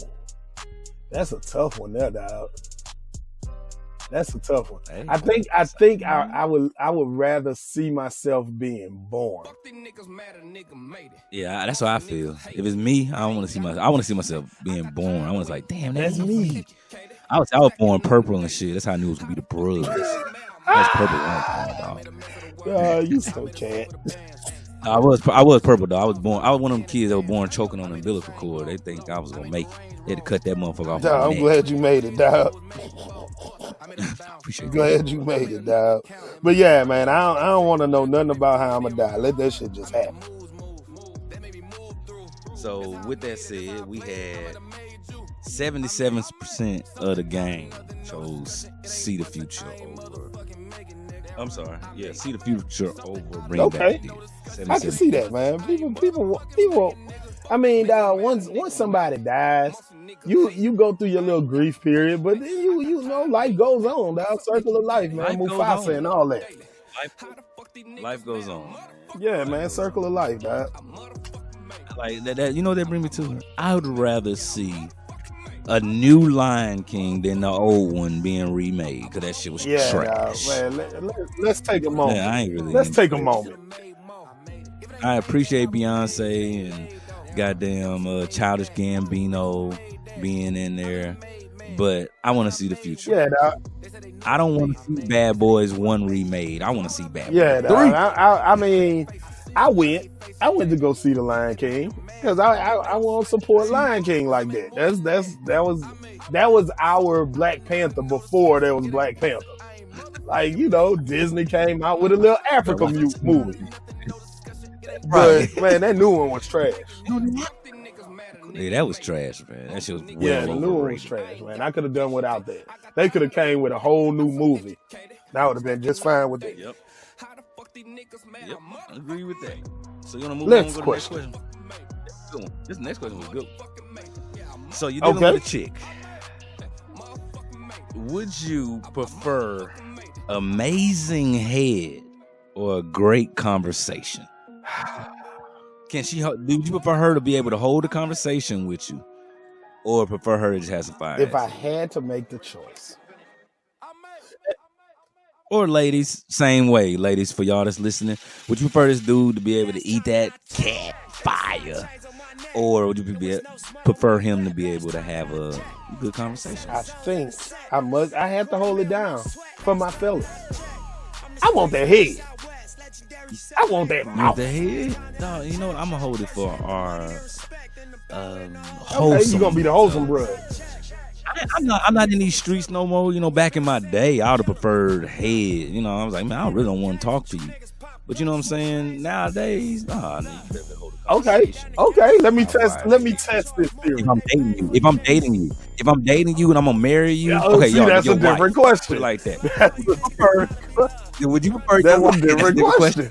Speaker 3: that's a tough one, there, dog. That's a tough one.
Speaker 2: Hey.
Speaker 3: I think I would rather see myself being born.
Speaker 2: Yeah, that's how I feel. If it's me, I don't want to see myself. I want to see myself being born. I was like, damn, that's me. I was born purple and shit. That's how I knew it was gonna be the Brugs. That's purple, dog.
Speaker 3: You so cat.
Speaker 2: I was purple, though. I was one of them kids that were born choking on the umbilical cord. They think I was gonna make it. They had to cut that motherfucker off.
Speaker 3: Dog, I'm glad you made it, dog.
Speaker 2: Appreciate that.
Speaker 3: Glad you made it, dog. But yeah, man, I don't want to know nothing about how I'm gonna die. Let that shit just happen.
Speaker 2: So with that said, we had 77% of the game chose see the future over. I'm sorry. Yeah, see the future over bring back the dead.
Speaker 3: I can see that, man. People. I mean, dog, once somebody dies, you go through your little grief period, but then you know life goes on, dog. Circle of life, man.
Speaker 2: Life goes
Speaker 3: Mufasa
Speaker 2: on.
Speaker 3: and all that.
Speaker 2: Life goes on.
Speaker 3: Yeah, man, circle of life, dog.
Speaker 2: Like that you know what that bring me to? I would rather see a new Lion King than the old one being remade because that shit was trash.
Speaker 3: Man, let's take a moment.
Speaker 2: Yeah, I ain't really.
Speaker 3: Let's take a moment.
Speaker 2: I appreciate Beyonce and goddamn Childish Gambino being in there, but I want to see the future.
Speaker 3: Yeah, dog.
Speaker 2: I don't want to see Bad Boys 1 remade. I want to see Bad
Speaker 3: Yeah,
Speaker 2: Boys 3.
Speaker 3: dog. I mean, I went to go see the Lion King because I want to support Lion King like that. That was our Black Panther before there was Black Panther. Like, you know, Disney came out with a little Africa movie.
Speaker 2: Right.
Speaker 3: But man, that new one was trash.
Speaker 2: Yeah, that was trash, man. That shit was
Speaker 3: The new one was trash, man. I could have done without that. They could have came with a whole new movie. That would have been just fine with that.
Speaker 2: Yep. I agree with that. So you want to move
Speaker 3: Next
Speaker 2: on to
Speaker 3: question.
Speaker 2: the next question? Good one. This next question was good. So you're dealing with a chick. Would you prefer amazing head or a great conversation? Do you prefer her to be able to hold a conversation with you, or prefer her to just have some fire?
Speaker 3: If I had to make the choice.
Speaker 2: Or ladies, same way. Ladies, for y'all that's listening, would you prefer this dude to be able to eat that cat fire, or would you prefer him to be able to have a good conversation?
Speaker 3: I think I have to hold it down for my fellas. I want that head. I want that mouth.
Speaker 2: The head? No, you know what? I'm gonna hold it for our wholesome.
Speaker 3: Okay, you gonna be the wholesome bro.
Speaker 2: I'm not in these streets no more. You know, back in my day, I would have preferred head. You know, I was like, man, I really don't want to talk to you. But you know what I'm saying? Nowadays, nah, you better hold a conversation.
Speaker 3: Okay. Let me test this theory.
Speaker 2: If I'm dating you, and I'm gonna marry you, okay,
Speaker 3: see, that's a different question.
Speaker 2: Like that.
Speaker 3: Would you
Speaker 2: prefer?
Speaker 3: That's
Speaker 2: your
Speaker 3: a different question.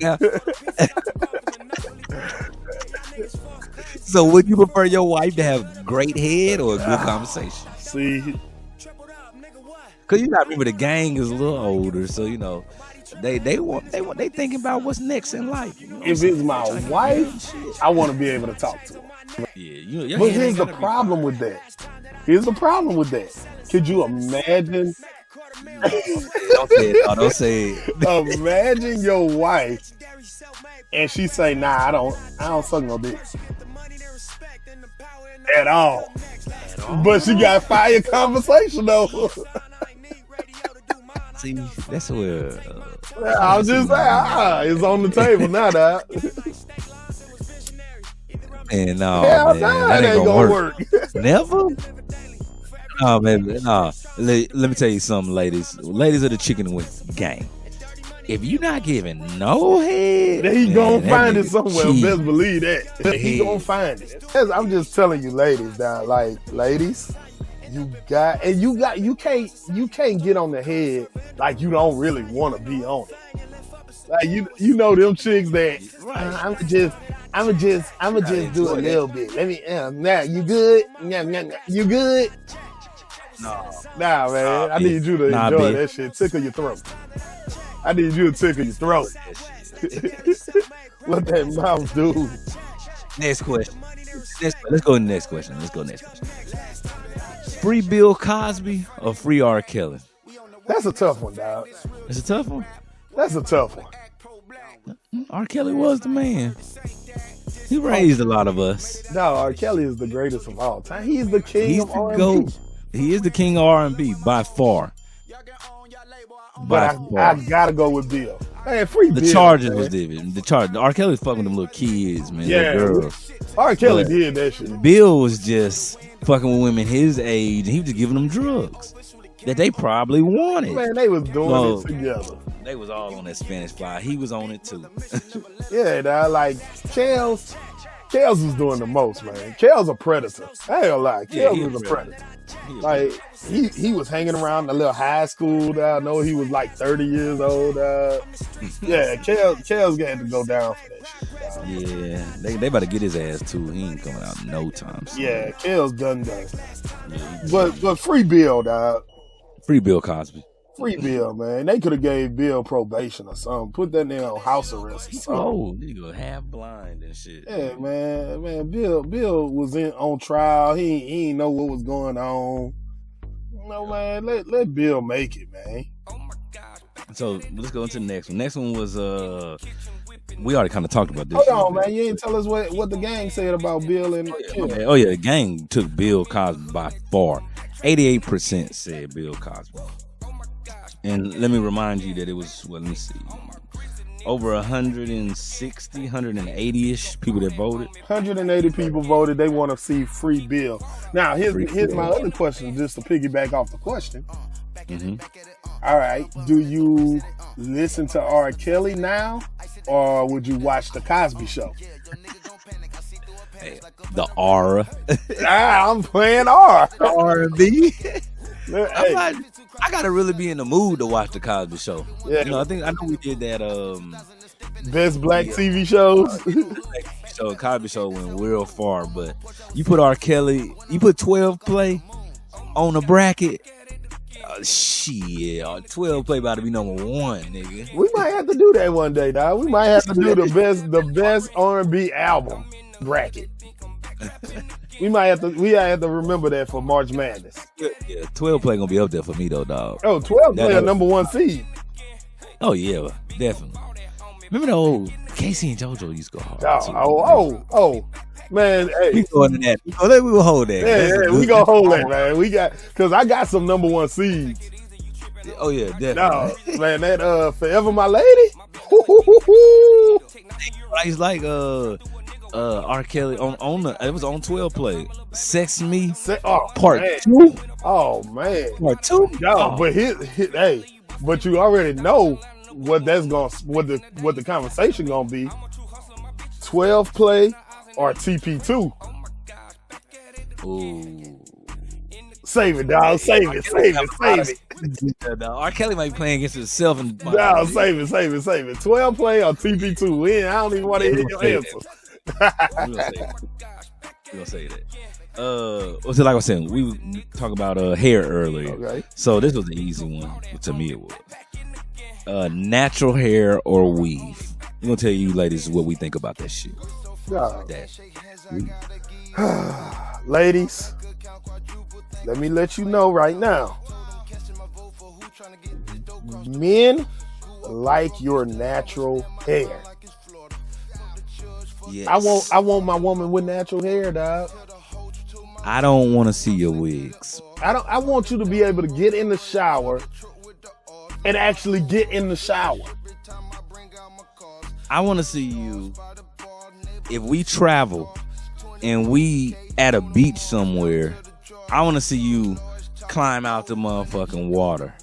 Speaker 2: So, would you prefer your wife to have great head or a good conversation?
Speaker 3: See,
Speaker 2: because you gotta remember the gang is a little older, so you know they thinking about what's next in life. You know
Speaker 3: if it's my wife, I want to be able to talk to her.
Speaker 2: Yeah,
Speaker 3: but here's the problem with that. Could you imagine?
Speaker 2: Don't say it.
Speaker 3: Imagine your wife, and she say, "Nah, I don't suck no dick at all." But she got fire conversation though.
Speaker 2: See, that's where
Speaker 3: I was just saying, it's on the table now, dog.
Speaker 2: And no,
Speaker 3: hell
Speaker 2: man,
Speaker 3: nah,
Speaker 2: that ain't gonna work. Never. No, man, no. Let me tell you something, ladies. Ladies of the Chicken and Whiskey gang. If you not giving no head,
Speaker 3: he gonna find it somewhere.
Speaker 2: Cheap.
Speaker 3: Best believe that. He gonna find it. I'm just telling you, ladies, dog. Like, ladies, you can't get on the head like you don't really want to be on it. Like you know them chicks that I'ma just do a little bit. Let me now you good? You good? Nah, man. I need you to enjoy that shit. Tickle your throat. I need you to tickle your throat. What that mouth do?
Speaker 2: Next question. Let's go to the next question. Free Bill Cosby or free R. Kelly?
Speaker 3: That's a tough one, dog.
Speaker 2: It's a tough one?
Speaker 3: That's a tough one.
Speaker 2: R. Kelly was the man. He raised a lot of us.
Speaker 3: No, R. Kelly is the greatest of all time. He's the king of R&B.
Speaker 2: GOAT. He is the king of R&B by far.
Speaker 3: But I gotta go with Bill. Man, free
Speaker 2: the
Speaker 3: Bill.
Speaker 2: Charges
Speaker 3: man.
Speaker 2: was different. R. Kelly was fucking them little kids, man.
Speaker 3: Yeah,
Speaker 2: little girls.
Speaker 3: R. Kelly did that shit.
Speaker 2: Bill was just fucking with women his age, and he was just giving them drugs that they probably wanted.
Speaker 3: Man, they was doing it together.
Speaker 2: They was all on that Spanish Fly. He was on it too.
Speaker 3: Yeah, dog. Like Kels was doing the most, man. Kels a predator. I ain't gonna lie. Kels was a predator. Like he was hanging around the little high school. I know he was like 30 years old. Yeah, Kels got to go down for that shit.
Speaker 2: Yeah, they about to get his ass too. He ain't coming out no time soon.
Speaker 3: Yeah, Kels done. Yeah, but free Bill, dog.
Speaker 2: Free Bill Cosby.
Speaker 3: Free Bill, man. They could have gave Bill probation or something. Put that nigga on house arrest or
Speaker 2: He's
Speaker 3: something.
Speaker 2: old. Nigga half blind and shit.
Speaker 3: Yeah, man. Bill was on trial. He ain't know what was going on. No, man. Let Bill make it, man.
Speaker 2: So let's go into the next one. Next one was we already kind of talked about this.
Speaker 3: Hold on, man. You ain't tell us what the gang said about Bill and Kim.
Speaker 2: Oh yeah, the gang took Bill Cosby by far. 88% said Bill Cosby. And let me remind you that it was, well, let me see, over 160, 180-ish people that voted.
Speaker 3: 180 people voted. They want to see free Bill. Now, here's my other question, just to piggyback off the question.
Speaker 2: Mm-hmm.
Speaker 3: All right. Do you listen to R. Kelly now, or would you watch The Cosby Show?
Speaker 2: Hey, the R.
Speaker 3: I'm playing R.
Speaker 2: R&B.
Speaker 3: Hey.
Speaker 2: I gotta really be in the mood to watch the Cosby Show.
Speaker 3: Yeah.
Speaker 2: You know, I know we did that.
Speaker 3: Best black TV shows.
Speaker 2: So Cosby Show went real far, but you put R. Kelly, you put 12 play on a bracket. Shit, 12 play about to be number one, nigga.
Speaker 3: We might have to do that one day, dog. We might have to do the best R&B album bracket. We have to remember that for March Madness.
Speaker 2: Yeah, 12 play gonna be up there for me though, dog.
Speaker 3: Oh, 12 play a number one seed.
Speaker 2: Oh yeah, definitely. Remember the old Casey and JoJo used to go hard.
Speaker 3: Oh, man. Hey,
Speaker 2: we go into that. We gonna hold that.
Speaker 3: Yeah, we gonna hold that, man. Cause I got some number one seeds.
Speaker 2: Oh yeah, definitely.
Speaker 3: No, man, that Forever My Lady.
Speaker 2: It's like R. Kelly on the, it was on 12 play. Sex Me Part 2.
Speaker 3: Oh man,
Speaker 2: Part 2.
Speaker 3: No, but hey, but you already know what the conversation gonna be. 12 play or TP2.
Speaker 2: Ooh.
Speaker 3: Save it, dog. Save it.
Speaker 2: R. Kelly might be playing against himself.
Speaker 3: No, save it. 12 play or TP2. I don't even want to hear your answer.
Speaker 2: We're gonna say that. What's it like I was saying? We talk about hair earlier.
Speaker 3: Okay.
Speaker 2: So this was the easy one. To me, it was natural hair or weave. We're gonna tell you ladies what we think about that shit.
Speaker 3: Ladies, let me let you know right now. Men like your natural hair.
Speaker 2: Yes.
Speaker 3: I want my woman with natural hair, dog.
Speaker 2: I don't want to see your wigs.
Speaker 3: I want you to be able to get in the shower and actually get in the shower.
Speaker 2: I want to see you, if we travel and we at a beach somewhere, I want to see you climb out the motherfucking water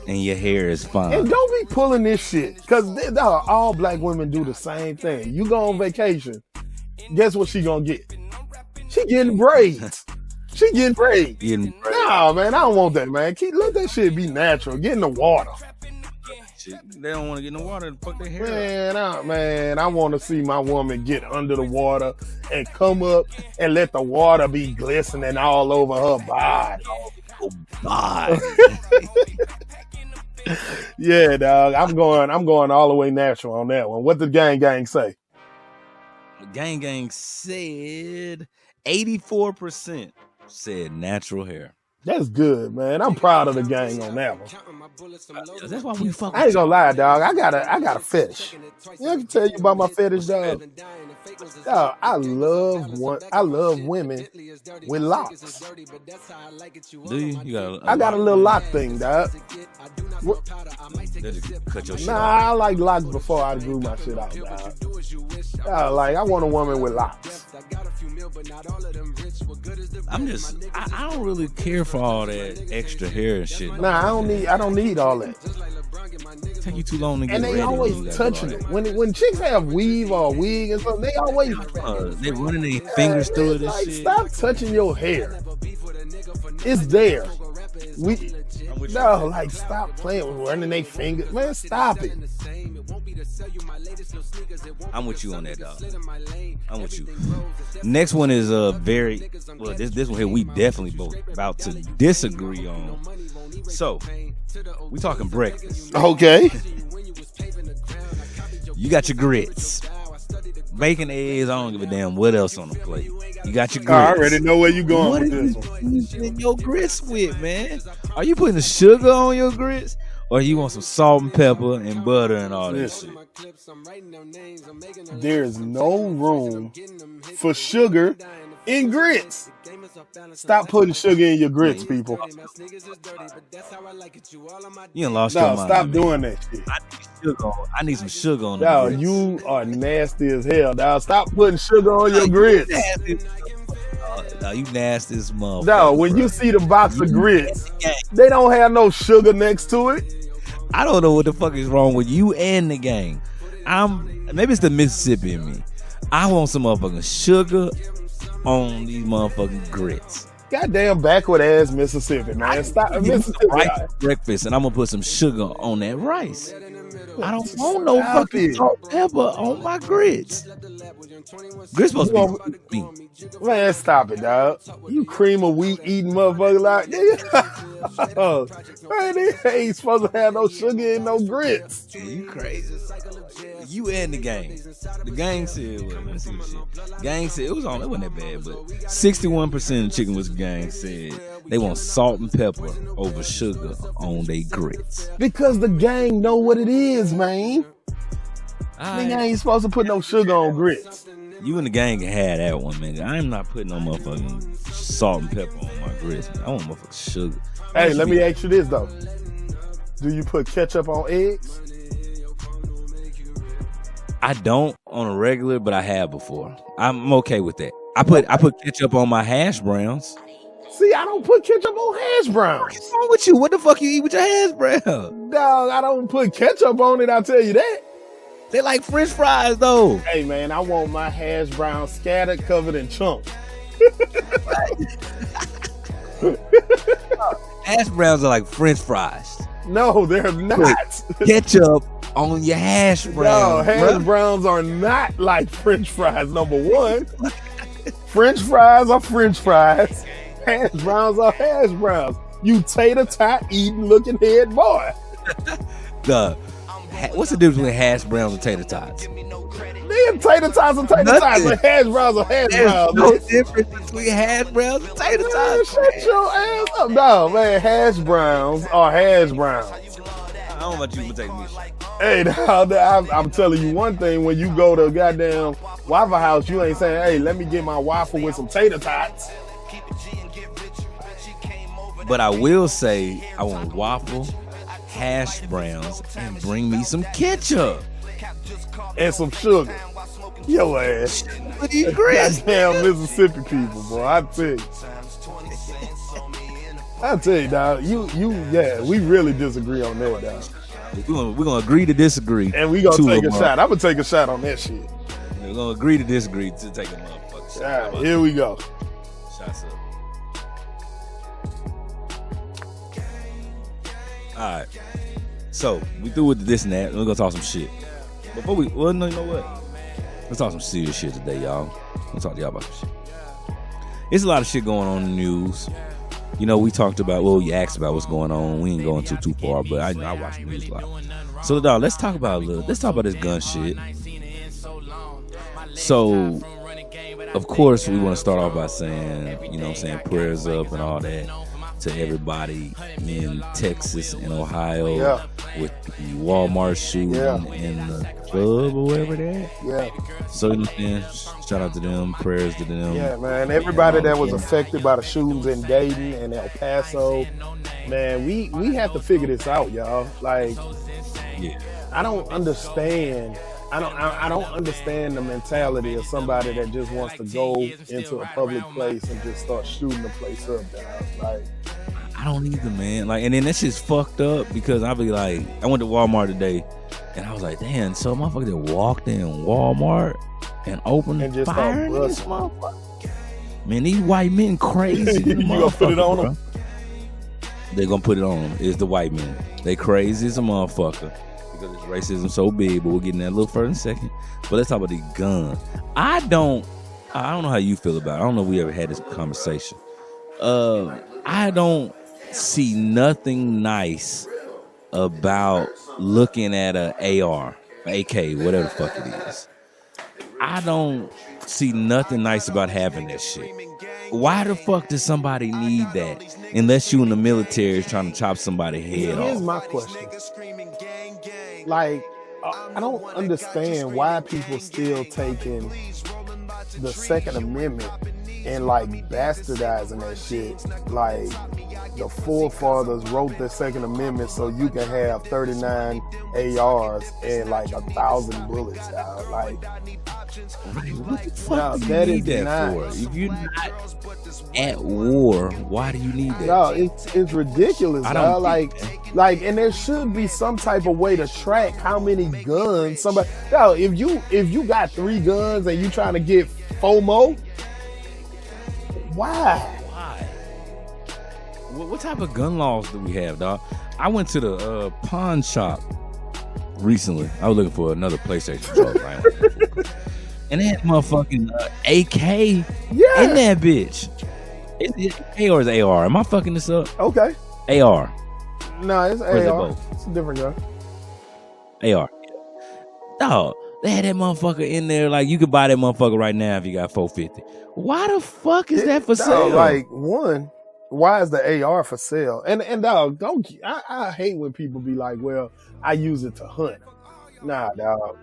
Speaker 2: and your hair is fine.
Speaker 3: And don't be pulling this shit, because all black women do the same thing. You go on vacation, guess what she gonna get? She getting braids. Nah, man, I don't want that, man. Let that shit be natural. Get in the water.
Speaker 2: They don't want to get in the water and fuck their hair up.
Speaker 3: Man, I want to see my woman get under the water and come up and let the water be glistening all over her body. Yeah, dog. I'm going all the way natural on that one. What did gang say?
Speaker 2: Gang said 84% said natural hair.
Speaker 3: That's good, man. I'm proud of the gang on that one.
Speaker 2: That's why we fuck.
Speaker 3: I ain't gonna lie, dog. I got a fetish. Yeah, I can tell you about my fetish, dog. Dog, I love women with locks.
Speaker 2: Do you?
Speaker 3: I got a little lock thing, dog.
Speaker 2: Cut your shit
Speaker 3: Nah,
Speaker 2: off.
Speaker 3: I like locks before I grew my shit out, dog. I want a woman with locks.
Speaker 2: I don't really care for all that extra hair and shit.
Speaker 3: Nah, I don't need all that.
Speaker 2: Take you too long to get
Speaker 3: And
Speaker 2: ready.
Speaker 3: they always touching it. When chicks have weave or wig and something, they always
Speaker 2: they running their fingers through it and
Speaker 3: like,
Speaker 2: shit.
Speaker 3: stop touching your hair. It's there. Like stop playing with running their fingers, man. Stop it.
Speaker 2: I'm with you on that, dog. I'm with you. Next one is this one here we definitely both about to disagree on. So we talking breakfast.
Speaker 3: Okay.
Speaker 2: You got your grits, bacon, eggs. I don't give a damn what else on the plate. You got your grits.
Speaker 3: I already know where you going with this one.
Speaker 2: What are you using your grits with, man? Are you putting the sugar on your grits? Or you want some salt and pepper and butter and all that shit?
Speaker 3: There's no room for sugar in grits. Stop putting sugar in your grits, people.
Speaker 2: You done lost your mind.
Speaker 3: Stop doing that shit.
Speaker 2: I need some sugar on
Speaker 3: Dog,
Speaker 2: grits.
Speaker 3: you are nasty as hell, dog. Stop putting sugar on your grits.
Speaker 2: You nasty as motherfucker.
Speaker 3: Dog, when you see the box of grits, they don't have no sugar next to it.
Speaker 2: I don't know what the fuck is wrong with you and the gang. Maybe it's the Mississippi in me. I want some motherfucking sugar on these motherfucking grits.
Speaker 3: Goddamn backward ass Mississippi, man. Stop Mississippi.
Speaker 2: Rice for breakfast, and I'm gonna put some sugar on that rice. I don't want no fucking salt and pepper on my grits. Grits supposed to be meat.
Speaker 3: Man, stop it, dog. You cream of wheat eating motherfucker like this. Man, they ain't supposed to have no sugar in no grits.
Speaker 2: Yeah, you crazy. You and the gang. The gang said, let's see what shit. Gang said it wasn't that bad, but 61% of chicken was gang said they want salt and pepper over sugar on their grits.
Speaker 3: Because the gang know what it is, man. Nigga ain't supposed to put no sugar on grits.
Speaker 2: You and the gang can have that one, man. I'm not putting no motherfucking salt and pepper on my grits, man. I want motherfucking sugar.
Speaker 3: Hey, let me ask you this, though. Do you put ketchup on eggs?
Speaker 2: I don't on a regular, but I have before. I'm okay with that. I put ketchup on my hash browns.
Speaker 3: See, I don't put ketchup on hash browns.
Speaker 2: What's wrong with you? What the fuck you eat with your hash brown?
Speaker 3: Dog, I don't put ketchup on it, I'll tell you that.
Speaker 2: They like French fries, though.
Speaker 3: Hey, man, I want my hash browns scattered, covered in chunks.
Speaker 2: Hash browns are like French fries.
Speaker 3: No, they're not.
Speaker 2: Ketchup on your hash browns.
Speaker 3: No, hash browns are not like French fries, number one. French fries are French fries. Hash browns are hash browns. You tater tot eating looking head boy.
Speaker 2: What's the difference between hash browns and tater tots?
Speaker 3: Then tater tots are tater tots, and hash browns are hash browns.
Speaker 2: No difference between hash browns and tater tots.
Speaker 3: Shut your ass up. No, man, hash browns are hash browns.
Speaker 2: I don't know about you, but take me shit.
Speaker 3: Hey, I'm telling you one thing. When you go to a goddamn Waffle House, you ain't saying, hey, let me get my waffle with some tater tots.
Speaker 2: But I will say, I want waffle, hash browns, and bring me some ketchup.
Speaker 3: And some sugar. Yo ass.
Speaker 2: What do you grits?
Speaker 3: Goddamn Mississippi people, boy. I tell you, dog. Yeah, we really disagree on that, dog.
Speaker 2: We're gonna agree to disagree.
Speaker 3: And we gonna take a shot. I'm gonna take a shot on that shit.
Speaker 2: We're gonna agree to disagree to take a motherfucker shot.
Speaker 3: All right, here we go.
Speaker 2: Shots up. All right. So we through with this and that. We're gonna talk some shit. Before you know what? Let's talk some serious shit today, y'all. I'll talk to y'all about some shit. There's a lot of shit going on in the news. You know, we talked about, you asked about what's going on. We ain't going too far, but I watch the news a lot. So, dog, let's talk about this gun shit. So, of course, we want to start off by saying, prayers up and all that to everybody in Texas and Ohio with the Walmart shooting in the club or wherever they're at.
Speaker 3: Yeah.
Speaker 2: So, shout out to them, prayers to them.
Speaker 3: Yeah, man. Everybody that was affected by the shootings in Dayton and El Paso, man, we have to figure this out, y'all. Like, I don't understand. I don't understand the mentality of somebody that just wants to go into a public place and just start shooting the place up, dog. Like,
Speaker 2: I don't either, man. Like, and then that shit's fucked up because I be like, I went to Walmart today and I was like, damn, so motherfucker that walked in Walmart and opened
Speaker 3: and just
Speaker 2: fire in this
Speaker 3: busting.
Speaker 2: motherfucker. Man, these white men crazy.
Speaker 3: You gonna put it on them?
Speaker 2: They're gonna put it on them. It's the white men. They crazy as a motherfucker because it's racism so big. But we'll get in that a little further in a second. But let's talk about these guns. I don't know how you feel about it. I don't know if we ever had this conversation. I don't see nothing nice about looking at a AR, AK, whatever the fuck it is. I don't see nothing nice about having that shit. Why the fuck does somebody need that unless you in the military is trying to chop somebody's head off?
Speaker 3: Here's my question. Like, I don't understand why people still taking the Second Amendment and like bastardizing that shit. Like, the forefathers wrote the Second Amendment so you can have 39 ARs and like 1,000 bullets out. Like,
Speaker 2: what the fuck do you need that for? If you're not at war, why do you need that?
Speaker 3: No, it's ridiculous. Like, and there should be some type of way to track how many guns somebody. No, if you got 3 guns and you trying to get FOMO, why?
Speaker 2: What type of gun laws do we have, dog? I went to the pawn shop recently. I was looking for another PlayStation controller, and they had motherfucking AK in that bitch. Is it AK or is it AR? Am I fucking this up?
Speaker 3: Okay.
Speaker 2: AR.
Speaker 3: No, it's AR.
Speaker 2: Is it both?
Speaker 3: It's a different gun.
Speaker 2: AR. Dog, they had that motherfucker in there. Like, you could buy that motherfucker right now if you got $450. Why the fuck is that for sale?
Speaker 3: Like, one, why is the AR for sale? And dog, I hate when people be like, well, I use it to hunt. Nah, dog.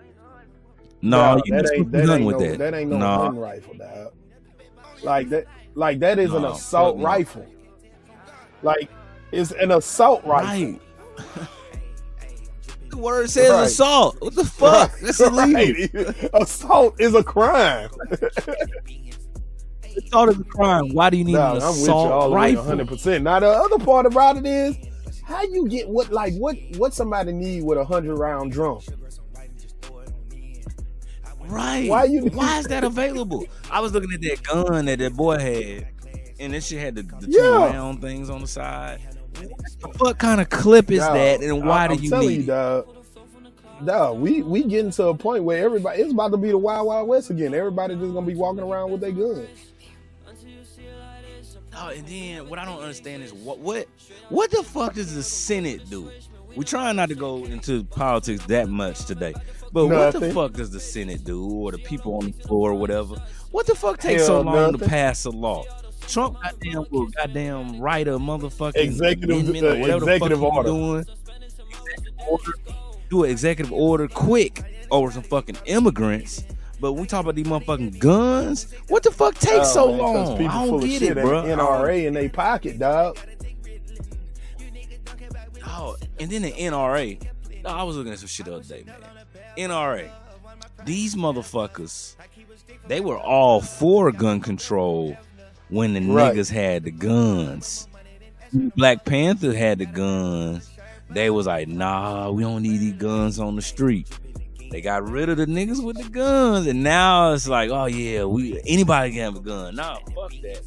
Speaker 2: No, you
Speaker 3: that ain't
Speaker 2: with
Speaker 3: no,
Speaker 2: that.
Speaker 3: That ain't no hunting rifle, dog. Like that is an assault rifle. Like, it's an assault rifle.
Speaker 2: Right. The word says assault. What the fuck? That's illegal.
Speaker 3: Assault is a crime.
Speaker 2: Assault is a crime. Why do you need an assault rifle?
Speaker 3: 100%. Now the other part about it is how you get what somebody need with 100-round drum.
Speaker 2: Right. Why is that available? I was looking at that gun that boy had, and this shit had the two round things on the side. What kind of clip is that, and why do you need it?
Speaker 3: Dog, we getting to a point where it's about to be the Wild Wild West again. Everybody just gonna be walking around with their guns.
Speaker 2: Oh, and then what I don't understand is what the fuck does the Senate do? We're trying not to go into politics that much today, but what the fuck does the Senate do, or the people on the floor, or whatever? What the fuck takes so long to pass a law? Trump goddamn write a motherfucking executive order. Do an executive order quick over some fucking immigrants. But when we talk about these motherfucking guns, what the fuck takes so long? I don't get it, bro.
Speaker 3: NRA in their pocket, dog.
Speaker 2: Oh, and then the NRA. I was looking at some shit the other day, man. NRA. These motherfuckers, they were all for gun control when the niggas had the guns. Black Panther had the guns. They was like, nah, we don't need these guns on the street. They got rid of the niggas with the guns, and now it's like, oh yeah, anybody can have a gun. Nah, fuck that.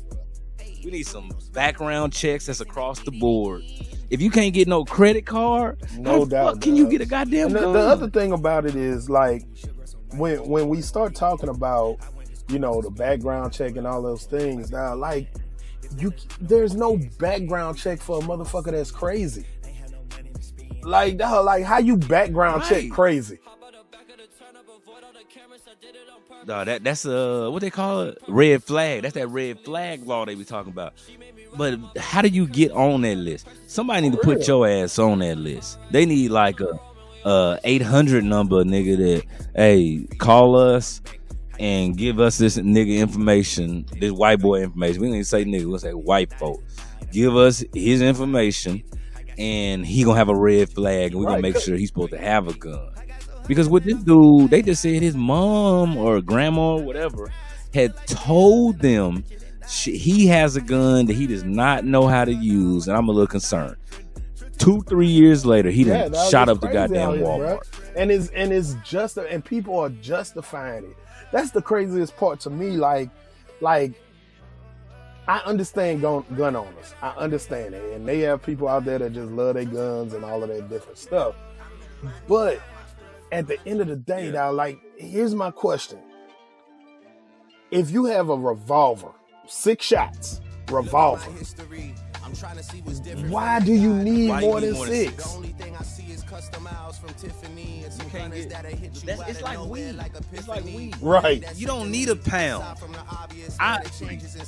Speaker 2: We need some background checks that's across the board. If you can't get no credit card, no doubt, fuck can you get a goddamn gun?
Speaker 3: The other thing about it is, like, when we start talking about, you know, the background check and all those things, now, like, there's no background check for a motherfucker that's crazy. Like, how you background check crazy?
Speaker 2: No, that's what they call it, red flag. That's that red flag law they be talking about. But how do you get on that list? Somebody need to put your ass on that list. They need like a 800 number, nigga, that, hey, call us and give us this nigga information, this white boy information. We don't even say nigga, we'll say white folk. Give us his information, and he gonna have a red flag, and we gonna make sure he's supposed to have a gun. Because with this dude, they just said his mom or grandma or whatever had told them he has a gun that he does not know how to use, and I'm a little concerned. 2-3 years later, he done shot up the goddamn Walmart.
Speaker 3: And it's just, and people are justifying it. That's the craziest part to me. Like I understand gun owners. I understand it. And they have people out there that just love their guns and all of that different stuff. But at the end of the day, dog, like, here's my question. If you have a revolver, 6 shots, revolver, why do you need more than 6?
Speaker 2: It's like weed. It's like weed.
Speaker 3: Right.
Speaker 2: You don't need a pound.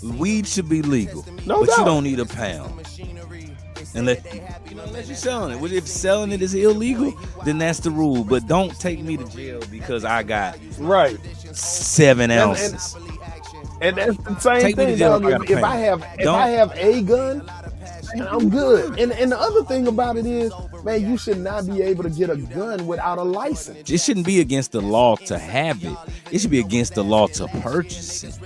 Speaker 2: Weed should be legal,
Speaker 3: No
Speaker 2: but
Speaker 3: doubt.
Speaker 2: you don't need a pound. Unless you're selling it. Well, if selling it is illegal, then that's the rule. But don't take me to jail because I got
Speaker 3: Right.
Speaker 2: 7 ounces.
Speaker 3: And that's the same
Speaker 2: Take me to
Speaker 3: thing,
Speaker 2: jail
Speaker 3: dog.
Speaker 2: if I got a
Speaker 3: If I have a gun, I'm good. And the other thing about it is, man, you should not be able to get a gun without a license.
Speaker 2: It shouldn't be against the law to have it. It should be against the law to purchase it.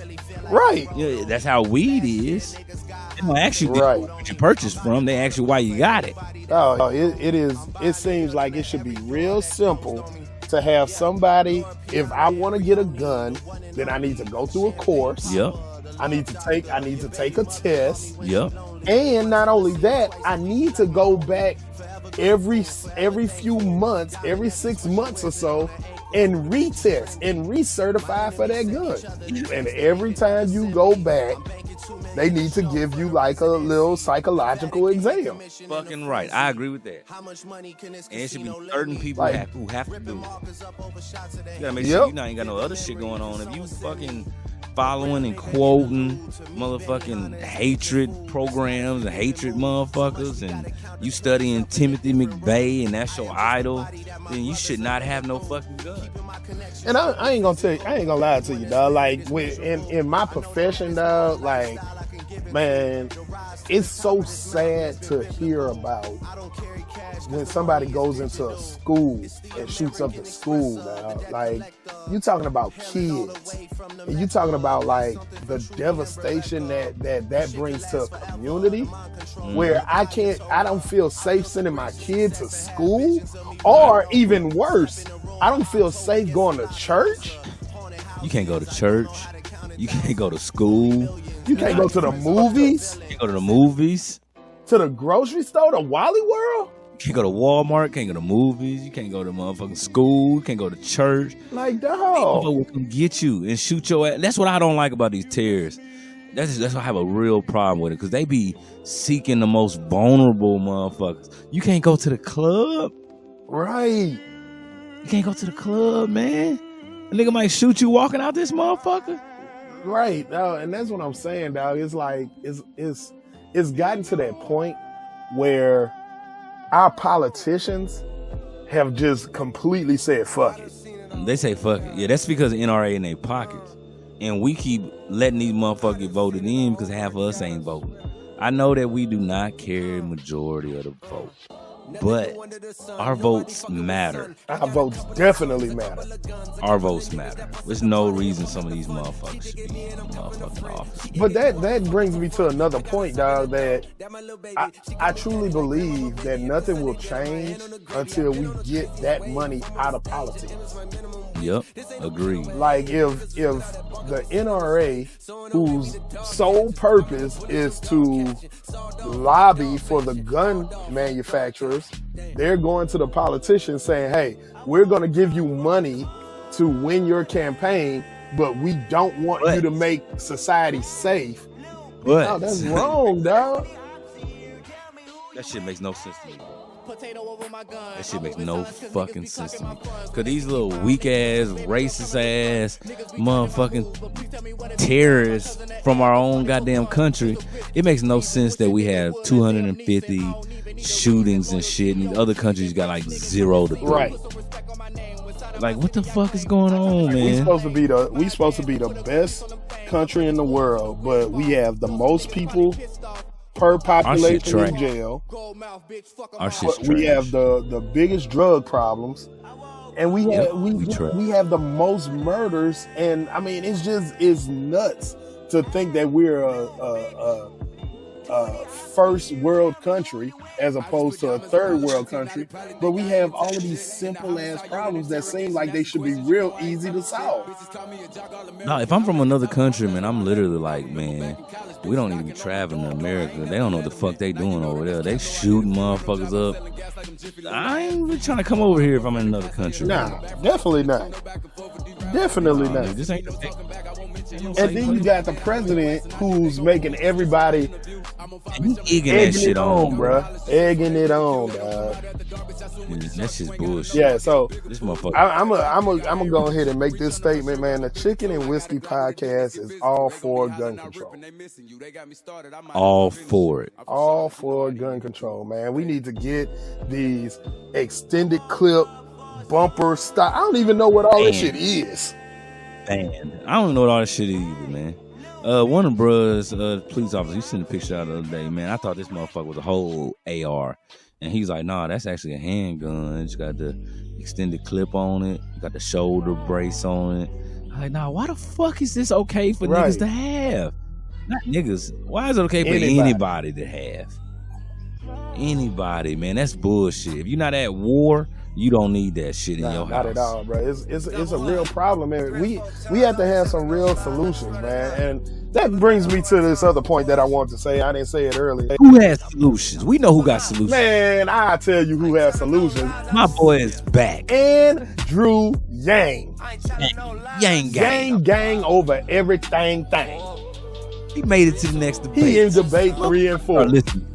Speaker 3: Right.
Speaker 2: Yeah, that's how weed is. They don't ask you
Speaker 3: Right.
Speaker 2: what you purchased from. They ask you why you got it.
Speaker 3: Oh, it is. It seems like it should be real simple to have somebody. If I want to get a gun, then I need to go through a course.
Speaker 2: Yep.
Speaker 3: I need to take a test.
Speaker 2: Yep.
Speaker 3: And not only that, I need to go back every few months, every 6 months or so, and retest and recertify for that gun. And every time you go back, they need to give you like a little psychological exam.
Speaker 2: Fucking right. I agree with that. And it should be certain people
Speaker 3: Like-
Speaker 2: who have to do it. You gotta make
Speaker 3: Yep.
Speaker 2: sure you ain't got no other shit going on. If you fucking following and quoting motherfucking hatred programs and hatred motherfuckers, and you studying Timothy McVeigh and that's your idol, then you should not have no fucking gun.
Speaker 3: And I ain't gonna lie to you, dog. Like in my profession, dog, like, man, it's so sad to hear about when somebody goes into a school and shoots up the school, dog. Like, you talking about kids, and you talking about like the devastation that brings to a community, where I don't feel safe sending my kid to school, or even worse, I don't feel safe going to church.
Speaker 2: You can't go to church. You can't go to school.
Speaker 3: You can't go to the movies,
Speaker 2: You can't go to the movies.
Speaker 3: to the grocery store, to Wally World.
Speaker 2: You can't go to Walmart. Can't go to movies. You can't go to motherfucking school. You can't go to church.
Speaker 3: Like,
Speaker 2: Motherfucker
Speaker 3: dog.
Speaker 2: will come get you and shoot your ass. That's what I don't like about these terrorists. That's why I have a real problem with it, because they be seeking the most vulnerable motherfuckers. You can't go to the club.
Speaker 3: Right.
Speaker 2: You can't go to the club, man. A nigga might shoot you walking out this motherfucker.
Speaker 3: Right, dog. And that's what I'm saying, dog. It's like it's gotten to that point where our politicians have just completely said fuck it.
Speaker 2: They say fuck it. Yeah, that's because the NRA in their pockets. And we keep letting these motherfuckers get voted in because half of us ain't voting. I know that we do not carry majority of the vote, but our votes matter.
Speaker 3: Our votes definitely matter.
Speaker 2: Our votes matter. There's no reason some of these motherfuckers should be in motherfucking office.
Speaker 3: But that brings me to another point, dog, that I truly believe that nothing will change until we get that money out of politics.
Speaker 2: Yep, agreed.
Speaker 3: Like, if the NRA, whose sole purpose is to lobby for the gun manufacturers, they're going to the politicians saying, hey, we're going to give you money to win your campaign, but we don't want you to make society safe.
Speaker 2: But
Speaker 3: Oh, that's wrong, dog.
Speaker 2: that shit makes no sense to me. That shit makes no fucking sense to me. Cause these little weak ass, racist ass, motherfucking terrorists from our own goddamn country, it makes no sense that we have 250 shootings and shit, and these other countries got like 0 to 3.
Speaker 3: Right.
Speaker 2: Like, what the fuck is going on,
Speaker 3: We
Speaker 2: man?
Speaker 3: supposed to be the best country in the world, but we have the most people per population in
Speaker 2: trash.
Speaker 3: jail.
Speaker 2: Our shit's
Speaker 3: We
Speaker 2: trash.
Speaker 3: have the biggest drug problems, and we have
Speaker 2: trash.
Speaker 3: we have the most murders. And I mean, it's nuts to think that we're first world country as opposed to a third world country, but we have all of these simple ass problems that seem like they should be real easy to solve.
Speaker 2: No, if I'm from another country, man, I'm literally like, man, we don't even be traveling to America. They don't know what the fuck they doing over there. They shooting motherfuckers up. I ain't really trying to come over here if I'm in another country.
Speaker 3: Nah, definitely not. Definitely not.
Speaker 2: Dude, this ain't the thing.
Speaker 3: And then you got the president who's making everybody
Speaker 2: egging that shit on,
Speaker 3: bro. Egging it on, dog.
Speaker 2: That's just bullshit.
Speaker 3: Yeah, so
Speaker 2: this motherfucker.
Speaker 3: I'm gonna go ahead and make this statement, man. The Chicken and Whiskey podcast is all for gun control.
Speaker 2: All for it.
Speaker 3: All for gun control, man. We need to get these extended clip bumper style. I don't even know what all this shit is.
Speaker 2: Man, I don't know what all this shit is either, man. One of the bros, police officer, he sent a picture out the other day, man. I thought this motherfucker was a whole AR. And he's like, nah, that's actually a handgun. It's got the extended clip on it. You got the shoulder brace on it. I'm like, nah, why the fuck is this okay for niggas to have? Not niggas. Why is it okay for anybody to have? Anybody, man. That's bullshit. If you're not at war, you don't need that shit in your house.
Speaker 3: Not at all, bro. It's a real problem, man. We have to have some real solutions, man. And that brings me to this other point that I wanted to say. I didn't say it earlier.
Speaker 2: Who has solutions? We know who got solutions.
Speaker 3: Man, I tell you who has solutions.
Speaker 2: My boy is back.
Speaker 3: Andrew Yang.
Speaker 2: Yang
Speaker 3: gang over everything thing.
Speaker 2: He made it to the next debate.
Speaker 3: He in debate 3 and 4.
Speaker 2: Listen.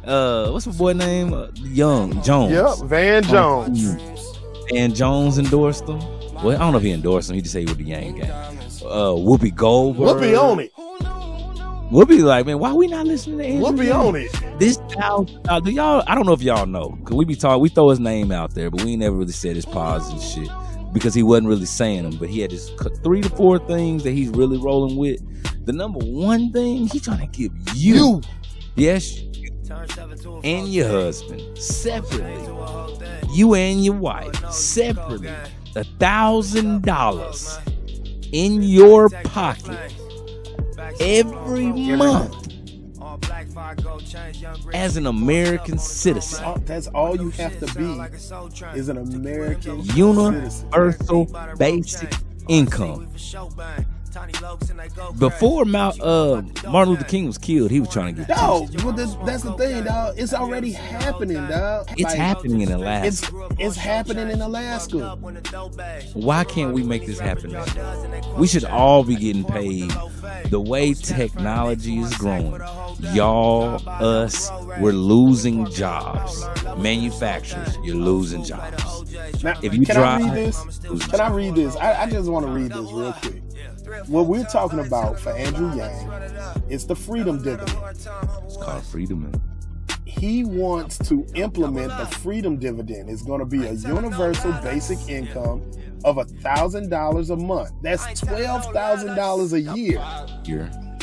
Speaker 2: What's my boy name? Jones.
Speaker 3: Yep, Van Jones.
Speaker 2: Van Jones endorsed him. Well, I don't know if he endorsed him. He just said he was the Yang gang. Whoopi Goldberg.
Speaker 3: Whoopi on it.
Speaker 2: Whoopi like, man, why we not listening to Andrew?
Speaker 3: Whoopi on it.
Speaker 2: This do y'all? I don't know if y'all know, cause we be talking. We throw his name out there, but we ain't never really said his positive shit because he wasn't really saying them. But he had just 3 to 4 things that he's really rolling with. The number one thing he trying to give you. Yes. And your husband separately, you and your wife separately, $1,000 in your pocket every month as an American citizen.
Speaker 3: That's all you have to be is an American
Speaker 2: universal
Speaker 3: citizen.
Speaker 2: Basic income. Before Martin Luther King was killed, he was trying to get
Speaker 3: that's the thing, dog. It's already happening, dog.
Speaker 2: It's happening in Alaska.
Speaker 3: It's happening in Alaska.
Speaker 2: Why can't we make this happen now? We should all be getting paid the way technology is growing. Y'all, us, we're losing jobs. Manufacturers, you're losing jobs.
Speaker 3: Now,
Speaker 2: if you
Speaker 3: can
Speaker 2: drive,
Speaker 3: I read this? Can I read this? I just want to read this real quick. What we're talking about for Andrew Yang is the freedom dividend.
Speaker 2: It's called freedom.
Speaker 3: He wants to implement the freedom dividend. It's going to be a universal basic income of $1,000 a month. That's $12,000 a year.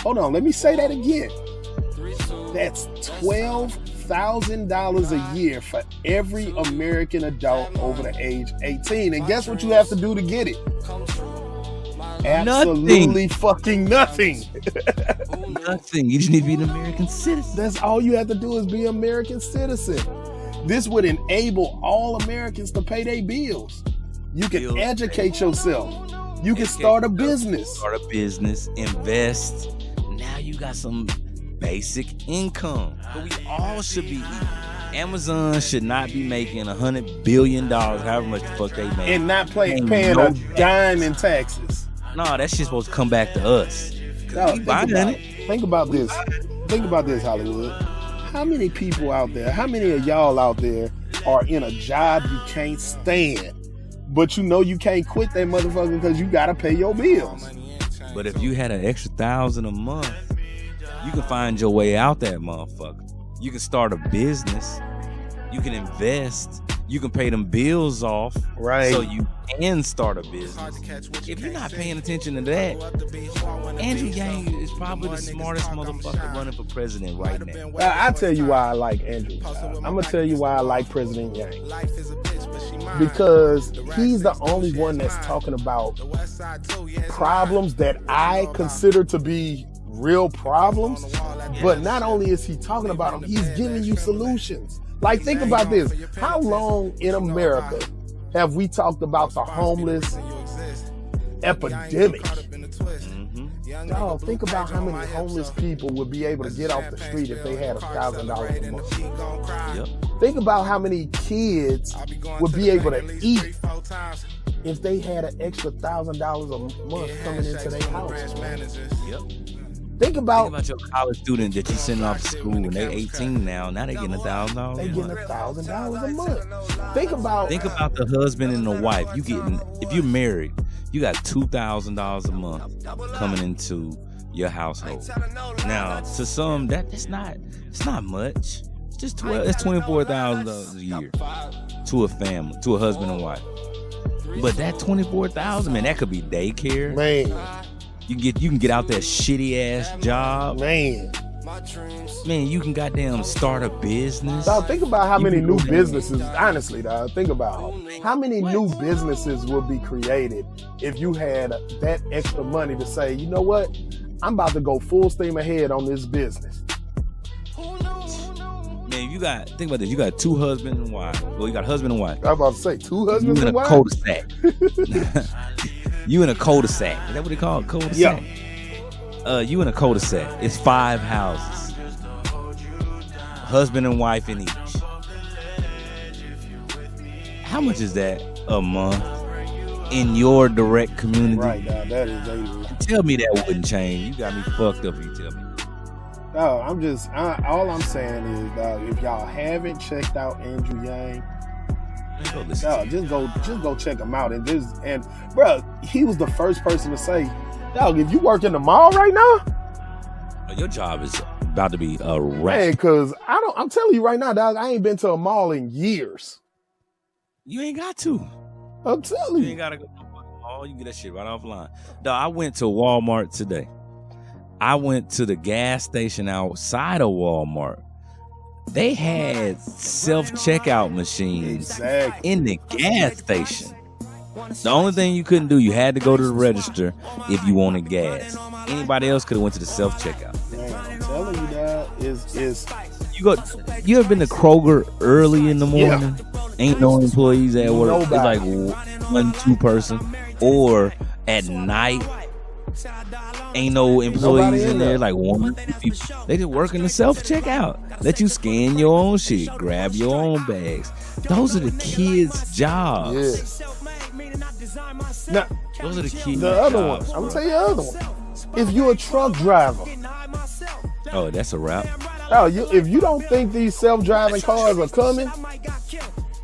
Speaker 3: Hold on, let me say that again. That's $12,000 a year for every American adult over the age 18. And guess what you have to do to get it? Absolutely fucking nothing.
Speaker 2: Nothing. You just need to be an American citizen.
Speaker 3: That's all you have to do is be an American citizen. This would enable all Americans to pay their bills. You can educate yourself. You can start a business.
Speaker 2: Invest. Now you got some basic income. But we all should be equal. Amazon should not be making $100 billion, however much the fuck they make,
Speaker 3: and not paying a dime in taxes.
Speaker 2: No, that shit's supposed to come back to us.
Speaker 3: No, think about this. Think about this, Hollywood. How many people out there, how many of y'all out there are in a job you can't stand, but you know you can't quit that motherfucker because you gotta pay your bills?
Speaker 2: But if you had an extra $1,000 a month, you can find your way out that motherfucker. You can start a business. You can invest. You can pay them bills off.
Speaker 3: Right.
Speaker 2: So you can start a business. If you're not paying attention to that, Andrew Yang is probably the smartest motherfucker running for president right now.
Speaker 3: I'll tell you why I like Andrew. I'm going to tell you why I like President Yang. Because he's the only one that's talking about problems that I consider to be real problems. But not only is he talking about them, he's giving you solutions. Like, think about this. How long in America have we talked about the homeless epidemic? Dog, think about how many homeless people would be able to get off the street if they had $1,000 a month.
Speaker 2: Yep.
Speaker 3: Think about how many kids would be able to eat if they had an extra $1,000 a month coming into their house.
Speaker 2: Yep.
Speaker 3: Think about
Speaker 2: your college student that you sending off to school and they 18 now. Now they getting $1,000.
Speaker 3: they getting $1,000 a month. Think about
Speaker 2: the husband and the wife. You getting, if you're married, you got $2,000 a month coming into your household. Now, to some, it's not much. It's just it's $24,000 a year to a family, to a husband and wife. But that $24,000, man, that could be daycare.
Speaker 3: man.
Speaker 2: You can get out that shitty ass job.
Speaker 3: Man,
Speaker 2: You can goddamn start a business.
Speaker 3: dog, think about how many new businesses, honestly, dog, think about how many new businesses will be created if you had that extra money to say, you know what, I'm about to go full steam ahead on this business.
Speaker 2: Man, think about this. You got two husband and wife. Well, you got husband and wife.
Speaker 3: I was about to say, two
Speaker 2: You
Speaker 3: husbands
Speaker 2: in
Speaker 3: and
Speaker 2: a
Speaker 3: wives?
Speaker 2: cul-de-sac. You in a cul-de-sac. Is that what they call it? Cul-de-sac?
Speaker 3: Yeah.
Speaker 2: You in a cul-de-sac. It's 5 houses. Husband and wife in each. How much is that a month in your direct community?
Speaker 3: Right, dog, that is a...
Speaker 2: Tell me that wouldn't change. You got me fucked up if you tell me.
Speaker 3: No, all I'm saying is, dog, if y'all haven't checked out Andrew Yang,
Speaker 2: Go listen
Speaker 3: dog,
Speaker 2: to
Speaker 3: just go check him out. And bro, he was the first person to say, dog, if you work in the mall right now,
Speaker 2: your job is about to be a wreck.
Speaker 3: man, cause I'm telling you right now, dog, I ain't been to a mall in years.
Speaker 2: You ain't got to.
Speaker 3: I'm telling
Speaker 2: You ain't
Speaker 3: you.
Speaker 2: gotta go to the fucking mall. You can get that shit right offline. Dog, I went to Walmart today. I went to the gas station outside of Walmart. They had self-checkout machines
Speaker 3: Exactly.
Speaker 2: in the gas station. The only thing you couldn't do, you had to go to the register if you wanted gas. Anybody else could have went to the self-checkout.
Speaker 3: Man, I'm telling you, dog, is
Speaker 2: You ever been to Kroger early in the morning? Ain't no employees at work.
Speaker 3: Nobody.
Speaker 2: It's like 1-2 person. Or at night, ain't no employees
Speaker 3: Nobody in
Speaker 2: in there.
Speaker 3: there.
Speaker 2: Like 1 or 2 people. They just working the self-checkout. Let you scan your own shit, grab your own bags. Those are the kids' jobs.
Speaker 3: yes. Now,
Speaker 2: Those are the kids'
Speaker 3: the other one,
Speaker 2: jobs.
Speaker 3: I'm gonna tell you the other one. If you're a truck driver,
Speaker 2: Oh, that's a wrap.
Speaker 3: if you don't think these self-driving cars are coming,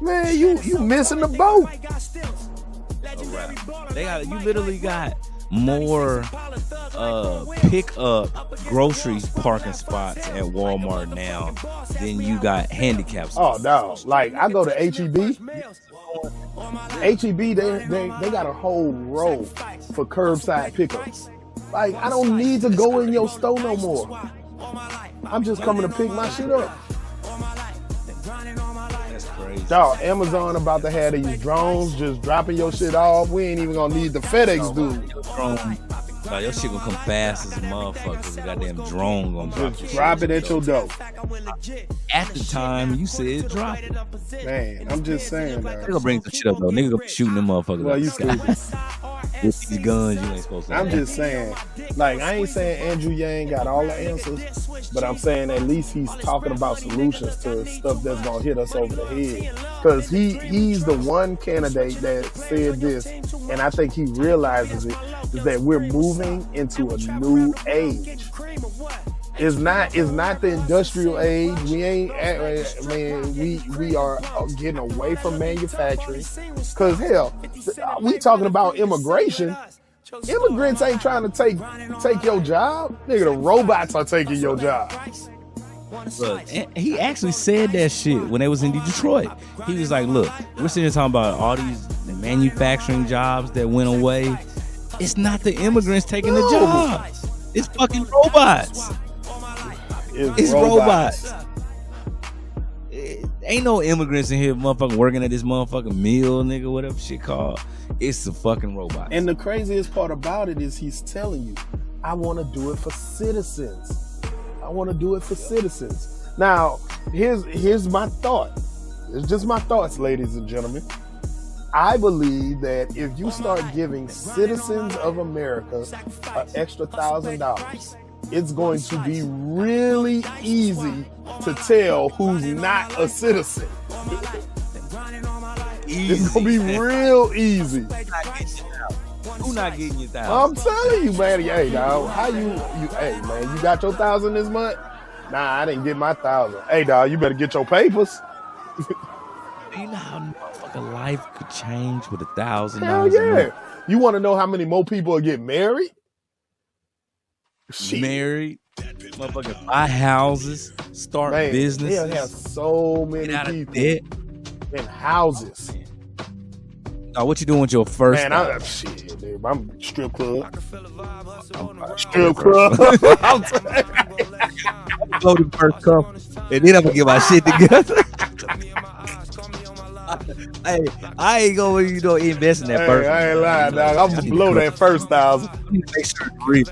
Speaker 3: man, you missing the boat.
Speaker 2: A wrap. You literally got more pick up grocery parking spots at Walmart now than you got handicap spots.
Speaker 3: Oh, dog. Like, I go to HEB. HEB, they got a whole row for curbside pickups. Like, I don't need to go in your store no more. I'm just coming to pick my shit up.
Speaker 2: That's crazy.
Speaker 3: Dog, Amazon about to have these drones just dropping your shit off. We ain't even gonna need the FedEx dude.
Speaker 2: Your shit gonna come fast as a motherfucker. The goddamn drone gonna drop
Speaker 3: Just drop it at your door.
Speaker 2: At the time you said drop it.
Speaker 3: Man, I'm just saying,
Speaker 2: They
Speaker 3: dog.
Speaker 2: gonna bring some shit up though. Nigga gonna be shooting them motherfuckers.
Speaker 3: Well,
Speaker 2: out
Speaker 3: you
Speaker 2: the sky.
Speaker 3: stupid.
Speaker 2: With these guns you ain't supposed to
Speaker 3: I'm
Speaker 2: have.
Speaker 3: just saying, like, I ain't saying Andrew Yang got all the answers, but I'm saying at least he's talking about solutions to stuff that's gonna hit us over the head. Cause he's the one candidate that said this, and I think he realizes it, is that we're moving into a new age. It's not the industrial age. We ain't, man, we are getting away from manufacturing. Cause hell, we talking about immigration. Immigrants ain't trying to take your job. Nigga, the robots are taking your job.
Speaker 2: Look, and he actually said that shit when they was in Detroit. He was like, look, we're sitting here talking about all these manufacturing jobs that went away. It's not the immigrants taking the jobs. It's fucking robots. It's robots. Ain't no immigrants in here motherfucking working at this motherfucking mill, nigga, whatever shit called. It's the fucking robots.
Speaker 3: And the craziest part about it is he's telling you, I want to do it for citizens. Now, here's my thought. It's just my thoughts, ladies and gentlemen. I believe that if you start giving citizens of America an extra $1,000, it's going to be really easy to tell who's not a citizen. It's going to be real easy.
Speaker 2: Who not getting your $1,000?
Speaker 3: I'm telling you, man. Hey, dog, hey, man, you got your $1,000 this month? Nah, I didn't get my $1,000. Hey, dog, you better get your papers.
Speaker 2: Do you know how motherfucking life could change with $1,000?
Speaker 3: Hell yeah. You want to know how many more people will get married? Shit.
Speaker 2: Married, motherfucking buy houses, start businesses.
Speaker 3: They'll have so many people in houses.
Speaker 2: Now, what you doing with your first?
Speaker 3: Man, I'm strip club. Strip club.
Speaker 2: Go to the first company, and then I'm gonna get my shit together. Hey, I ain't gonna invest in that first.
Speaker 3: I ain't lying, dog. I'm gonna blow that first $1,000.
Speaker 2: Make sure it's real.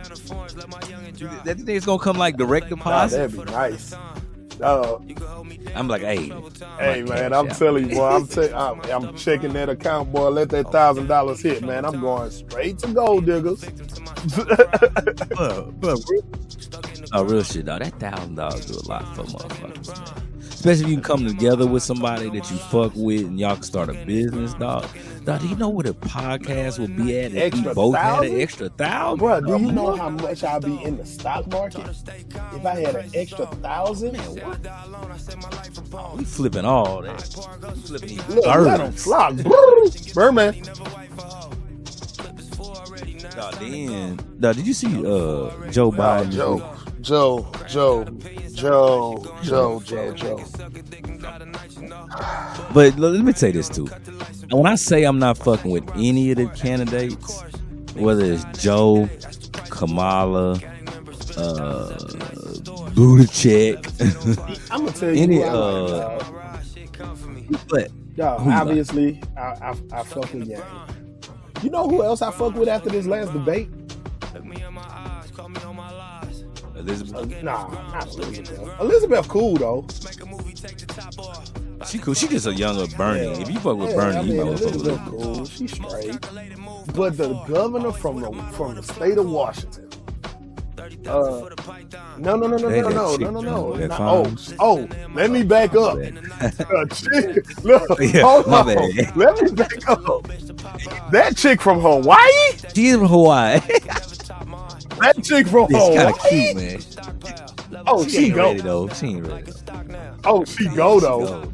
Speaker 2: That thing is gonna come like direct deposit.
Speaker 3: That'd be nice.
Speaker 2: I'm like, hey,
Speaker 3: man, I'm telling you, boy, I'm checking that account, boy. Let that $1,000 hit, man. I'm going straight to gold diggers.
Speaker 2: Real shit, dog. That $1,000 do a lot for motherfuckers, man. Especially if you can come together with somebody that you fuck with and y'all can start a business, dog. Dog, do you know what a podcast would be at if we both had an extra $1,000?
Speaker 3: Bro, do you know how much I'd be in the stock market if I had an extra $1,000?
Speaker 2: We flipping all that. We flipping these
Speaker 3: Look, let them flock. Birdman.
Speaker 2: Dog, did you see Joe Biden?
Speaker 3: Joe.
Speaker 2: But let me say this too. When I say I'm not fucking with any of the candidates, whether it's Joe, Kamala, Buttigieg,
Speaker 3: I'm gonna tell you
Speaker 2: but
Speaker 3: obviously I fuck with Yang. You know who else I fuck with after this last debate?
Speaker 2: Elizabeth?
Speaker 3: Nah, not Elizabeth. Elizabeth cool though.
Speaker 2: She cool. She just a younger Bernie. If you fuck with Bernie, you might fuck with her.
Speaker 3: Cool. She's straight. But the governor from the state of Washington. No. Let me back up. Hold on. Let me back up. That chick from Hawaii?
Speaker 2: She is from Hawaii.
Speaker 3: That chick from Hawaii?
Speaker 2: Kind of cute, man.
Speaker 3: Oh, she go.
Speaker 2: Ready, though. She ain't ready.
Speaker 3: Oh, she go though.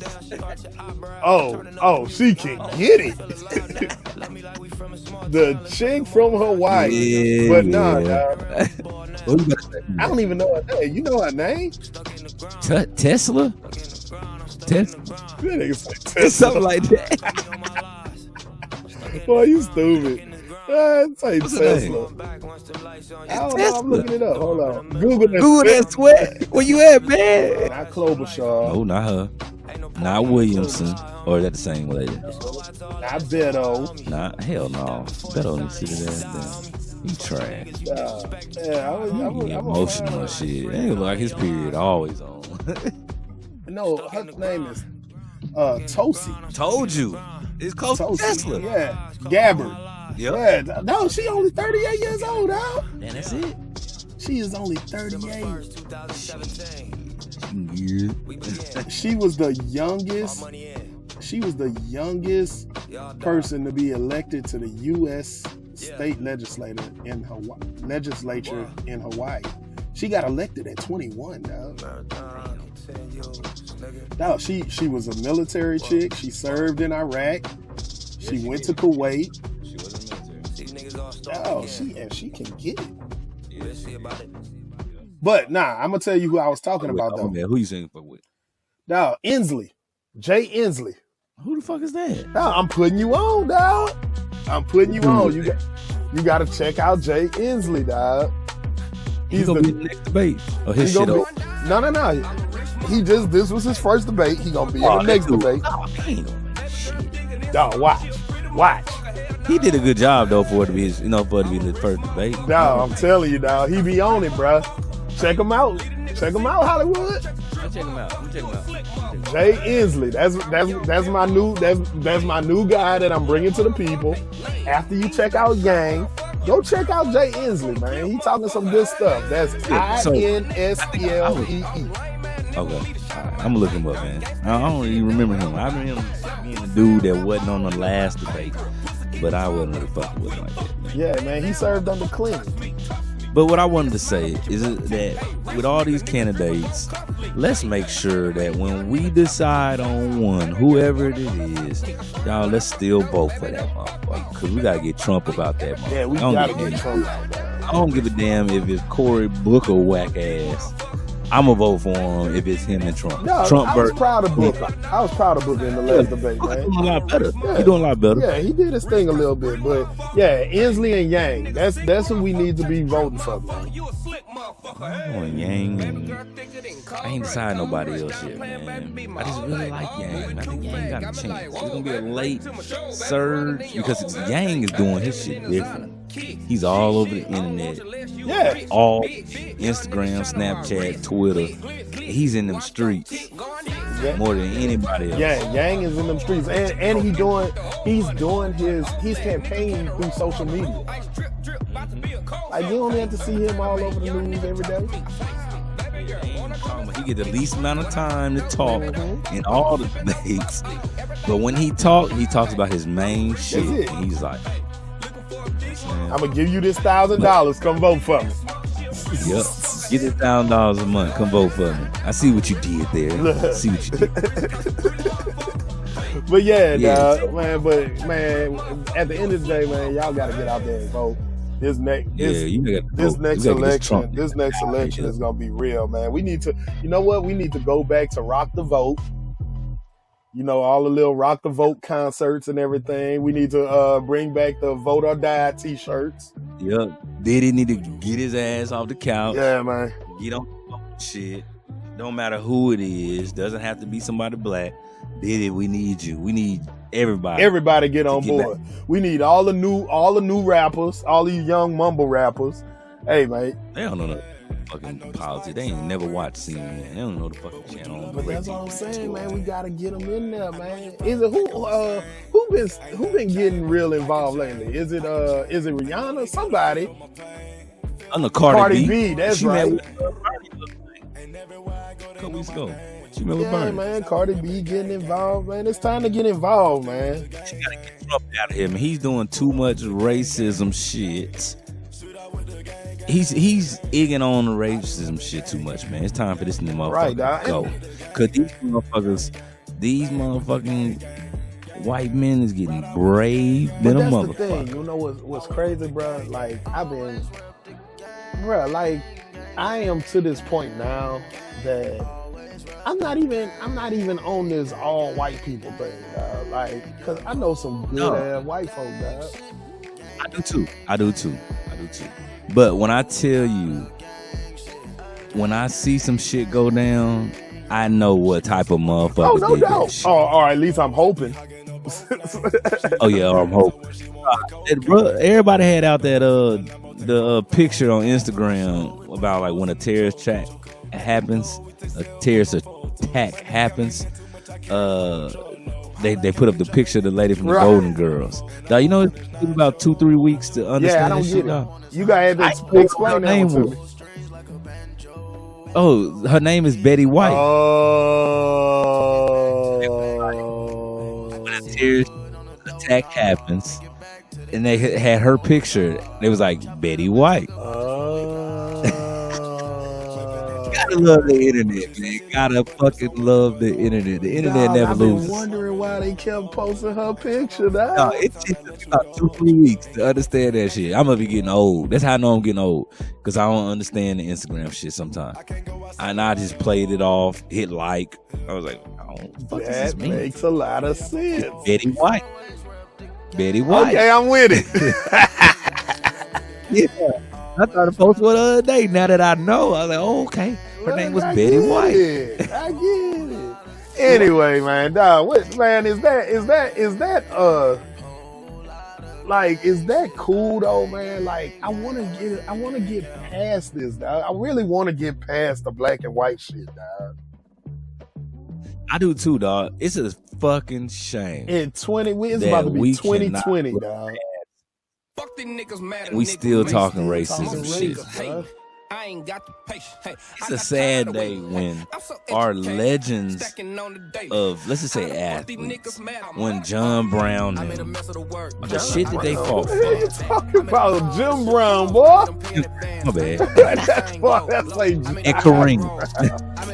Speaker 3: Oh, she can get it. The chick from Hawaii.
Speaker 2: Yeah,
Speaker 3: but nah, I don't even know her name. You know her name?
Speaker 2: Tesla?
Speaker 3: Tesla.
Speaker 2: Something like that.
Speaker 3: Boy, you stupid. Say Tesla. I'm looking it up. Hold on. Google
Speaker 2: that sweat. Where you at, man?
Speaker 3: Not Klobuchar.
Speaker 2: No, not her. Not Williamson. Or is that the same lady?
Speaker 3: Not Beto.
Speaker 2: Nah, hell no. Beto don't see that. He trash.
Speaker 3: I'm
Speaker 2: emotional and shit. It ain't look like his period always on.
Speaker 3: No, her name is Tosi.
Speaker 2: Told you. It's close to Tesla.
Speaker 3: Yeah. Gabbard.
Speaker 2: Yep.
Speaker 3: Yeah. No, she only 38 years old, dog.
Speaker 2: Man, that's it.
Speaker 3: She is only 38.
Speaker 2: Yeah.
Speaker 3: She was the youngest person to be elected to the U.S. state legislature in Hawaii. She got elected at 21, dog. No, she was a military chick. She served in Iraq. She went to Kuwait.
Speaker 2: She was in the military.
Speaker 3: Oh, she can get it. But nah, I'm gonna tell you who I was talking about though.
Speaker 2: Man, who you saying fuck with?
Speaker 3: Dog, Inslee. Jay Inslee.
Speaker 2: Who the fuck is that?
Speaker 3: Dog, I'm putting you on, dog. I'm putting you on. You got to check out Jay Inslee, dog.
Speaker 2: He's gonna be in the next debate. Oh, his shit over.
Speaker 3: No. This was his first debate. He gonna be in the next debate. Dog, watch.
Speaker 2: He did a good job though for it to be his, for it to be the first debate.
Speaker 3: Dog, I'm telling you, dog, he be on it, bro. Check him out. Check him out, Hollywood.
Speaker 2: Check him out.
Speaker 3: Jay Inslee. That's my new guy that I'm bringing to the people. After you check out Yang, go check out Jay Inslee, man. He talking some good stuff. That's INSLEE.
Speaker 2: Okay. I'm gonna look him up, man. I don't even remember him. I remember him being a dude that wasn't on the last debate, but I wasn't really fucking with him like that.
Speaker 3: Yeah, man, he served under Clinton.
Speaker 2: But what I wanted to say is that with all these candidates, let's make sure that when we decide on one, whoever it is, y'all, let's still vote for that motherfucker. Because we got to get Trump about that motherfucker.
Speaker 3: Yeah, we got to get Trump out there.
Speaker 2: I don't give a damn if it's Cory Booker whack ass. I'm going to vote for him if it's him and Trump.
Speaker 3: No,
Speaker 2: Trump
Speaker 3: I was proud of Booker. I was proud of Booker in the last debate, man.
Speaker 2: He's doing a lot better. Yeah. He's doing a lot better.
Speaker 3: Yeah, he did his thing a little bit. But, yeah, Inslee and Yang, that's who we need to be voting for, man.
Speaker 2: I'm going Yang. I ain't decided nobody else yet, man. I just really like Yang. I think Yang got a chance. It's going to be a late surge because Yang is doing his shit different. He's all over the internet.
Speaker 3: Yeah.
Speaker 2: All Instagram, Snapchat, Twitter. He's in them streets more than anybody else.
Speaker 3: Yeah, Yang is in them streets. And he's doing his campaign through social media. Like, you only have to see him all over the news every day.
Speaker 2: He get the least amount of time to talk in all the debates. But when he talks about his main shit. And he's like,
Speaker 3: I'm gonna give you this $1,000. Come vote for me.
Speaker 2: Yep. Get this $1,000 a month. Come vote for me. I see what you did there. I see what you did.
Speaker 3: But yeah, dog, man. But man, at the end of the day, man, y'all gotta get out there and vote. This next election is gonna be real, man. We need to, you know what? We need to go back to Rock the Vote. You know, all the little Rock the Vote concerts and everything. We need to bring back the Vote or Die t-shirts.
Speaker 2: Yep. Diddy need to get his ass off the couch.
Speaker 3: Yeah, man.
Speaker 2: Get on shit. Don't matter who it is. Doesn't have to be somebody black. Diddy, we need you. We need everybody.
Speaker 3: Everybody get on board. We need all the new rappers, all these young mumble rappers. Hey, mate.
Speaker 2: They don't know the fucking politics. They ain't never watched CNN. They don't know the fucking channel.
Speaker 3: But that's what I'm saying, man. We gotta get them in there, man. Is it who been getting real involved lately? Is it Rihanna? Somebody?
Speaker 2: I know Cardi
Speaker 3: B. That's right.
Speaker 2: A couple weeks ago.
Speaker 3: Yeah, man. Cardi B getting involved, man. It's time to get involved, man.
Speaker 2: She gotta get Trump out of here, man. He's doing too much racism shit. He's egging on the racism shit too much, man. It's time for this motherfucker to go. Cause these motherfucking white men is getting brave than a motherfucker.
Speaker 3: That's the thing. You know what's crazy, bro? Like I am to this point now that I'm not even on this all white people thing, dog. Like, cause I know some good ass white folk, dog.
Speaker 2: I do too. But when I tell you, when I see some shit go down, I know what type of motherfucker.
Speaker 3: Oh, no doubt. Or at least I'm hoping.
Speaker 2: Oh yeah, I'm hoping. Everybody had out that the picture on Instagram about like when a terrorist attack happens. They put up the picture of the lady from the Golden Girls. Now you know it's about 2-3 weeks to understand.
Speaker 3: Yeah, I don't get it.
Speaker 2: Now.
Speaker 3: You gotta have to explain that one to me.
Speaker 2: Oh, her name is Betty White.
Speaker 3: Oh.
Speaker 2: When a terrorist attack happens, and they had her picture, they was like Betty White. Gotta love the internet, man. Gotta fucking love the internet. The internet never loses.
Speaker 3: I've been wondering why they kept posting her picture.
Speaker 2: No, it took about 2-3 weeks to understand that shit. I'm gonna be getting old. That's how I know I'm getting old, because I don't understand the Instagram shit sometimes. And I just played it off, hit like. I was like, oh, fuck does this mean?
Speaker 3: That makes a lot of sense.
Speaker 2: Betty White.
Speaker 3: Okay, I'm with it.
Speaker 2: Yeah. I tried to post one the other day. Now that I know, I was like, oh, okay. Her name was Betty White.
Speaker 3: I get it. Anyway, man, dog, is that Like, is that cool though, man? Like, I want to get past this, dog. I really want to get past the black and white shit, dog.
Speaker 2: I do too, dog. It's a fucking shame.
Speaker 3: It's about to be 2020, dog.
Speaker 2: We still talking racism shit.
Speaker 7: I ain't got the patience. Hey,
Speaker 2: it's a sad day when our legends of, let's just say, athletes, when John Brown and the shit that they fought for.
Speaker 3: What are you talking about? Jim Brown, boy?
Speaker 2: My bad.
Speaker 3: That's like
Speaker 2: and Kareem.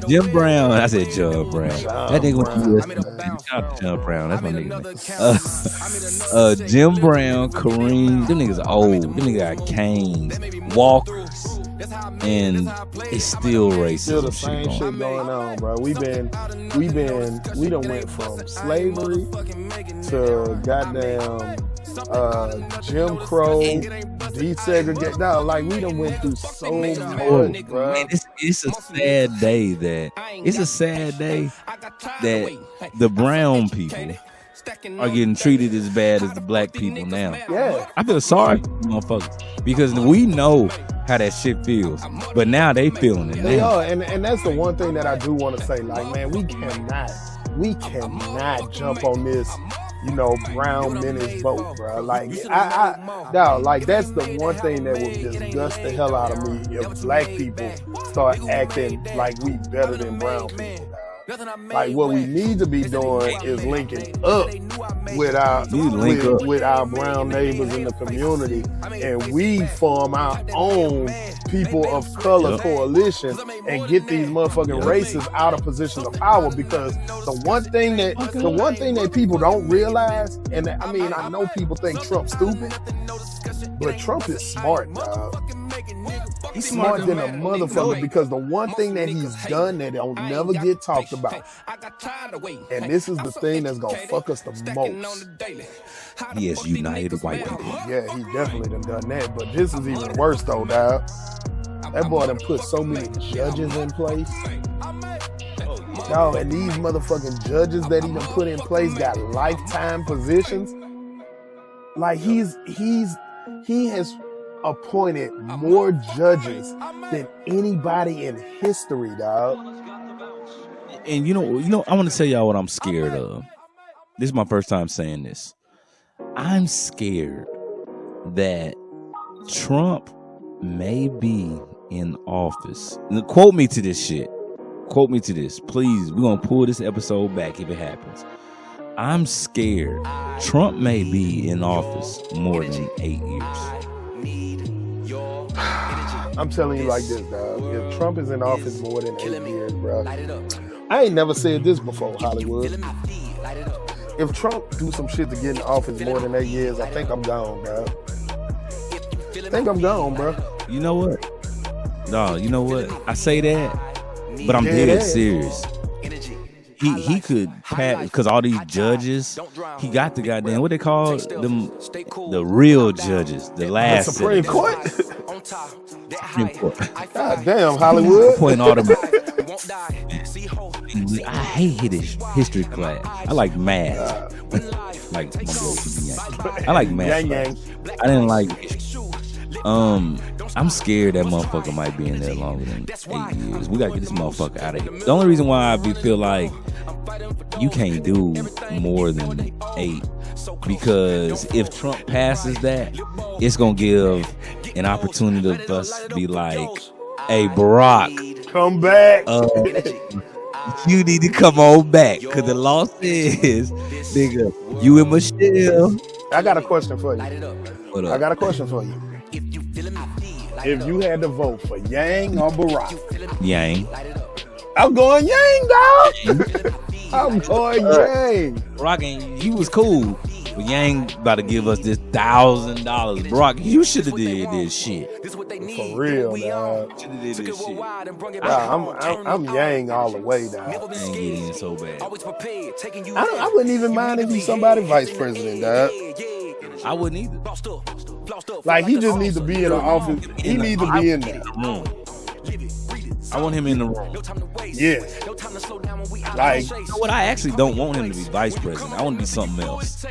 Speaker 2: Jim Brown, I said John Brown. That nigga went to US. Shout out to John Brown. That's my nigga. Jim Brown, Kareem, them niggas old. Them niggas got canes, walkers. And it's still racism.
Speaker 3: Still the same shit going on, bro. We done went from slavery to goddamn Jim Crow, desegregate. No, like we done went through so much, bro.
Speaker 2: Man, it's a sad day that the brown people are getting treated as bad as the black people now.
Speaker 3: Yeah,
Speaker 2: I feel sorry for motherfuckers because we know how that shit feels, but now they feeling it.
Speaker 3: They are, and that's the one thing that I do want to say. Like, man, we cannot jump on this, brown menace boat, bro. Like, like that's the one thing that would disgust the hell out of me if black people start acting like we better than brown people. Like, what we need to be doing is linking up with our brown neighbors in the community, and we form our own people of color coalition and get these motherfucking racists out of positions of power. Because the one thing that people don't realize, and I mean, I know people think Trump's stupid, but Trump is smart, dog. He's smarter than a motherfucker, because the one thing that he's done that don't never get talked about, and this is the thing that's gonna fuck us the most.
Speaker 2: He has united white people.
Speaker 3: Yeah, he definitely done that. But this is even worse though, dog. That boy done put so many judges in place. Dog, and these motherfucking judges that he done put in place got lifetime positions. Like he has appointed more judges than anybody in history, dog.
Speaker 2: And I want to tell y'all what I'm scared of. This is my first time saying this. I'm scared that Trump may be in office. Now, quote me to this shit. Quote me to this. Please, we're going to pull this episode back if it happens. I'm scared Trump may be in office more than 8 years.
Speaker 3: I'm telling you like this, dog. If Trump is in office more than 8 years, bro, I ain't never said this before, Hollywood. If Trump do some shit to get in office more than 8 years, I think I'm gone, bro.
Speaker 2: You know what? No, you know what? I say that, but I'm dead serious. He could pass, because all these judges, he got the goddamn, what they call them, the real judges, the last
Speaker 3: Supreme Court.
Speaker 2: Supreme Court.
Speaker 3: God damn, Hollywood.
Speaker 2: Pointing all them. I hate history class. I like math. I like math.
Speaker 3: Yang.
Speaker 2: I didn't like history. I'm scared that motherfucker might be in there longer than 8 years. We gotta get this motherfucker out of here. The only reason why I feel like you can't do more than 8, because if Trump passes that, it's gonna give an opportunity for us to be like, hey, Barack,
Speaker 3: come back.
Speaker 2: You need to come on back, because the law says, nigga, you and Michelle.
Speaker 3: I got a question for you. If you had to vote for Yang or Barack?
Speaker 2: Yang.
Speaker 3: I'm going Yang, dog. I'm going Yang.
Speaker 2: Barack, he was cool, but Yang about to give us this $1,000. Barack, you should have did this shit.
Speaker 3: For real, dog.
Speaker 2: Should have did this shit.
Speaker 3: I'm Yang all the way, dog.
Speaker 2: Yang get in so bad.
Speaker 3: I wouldn't even mind if he's somebody vice president, dog.
Speaker 2: I wouldn't either.
Speaker 3: Like, he just needs to be in the office. He needs to be in there.
Speaker 2: I want him in the room.
Speaker 3: Yeah. Like,
Speaker 2: you know what? I actually don't want him to be vice president. I want to be something else.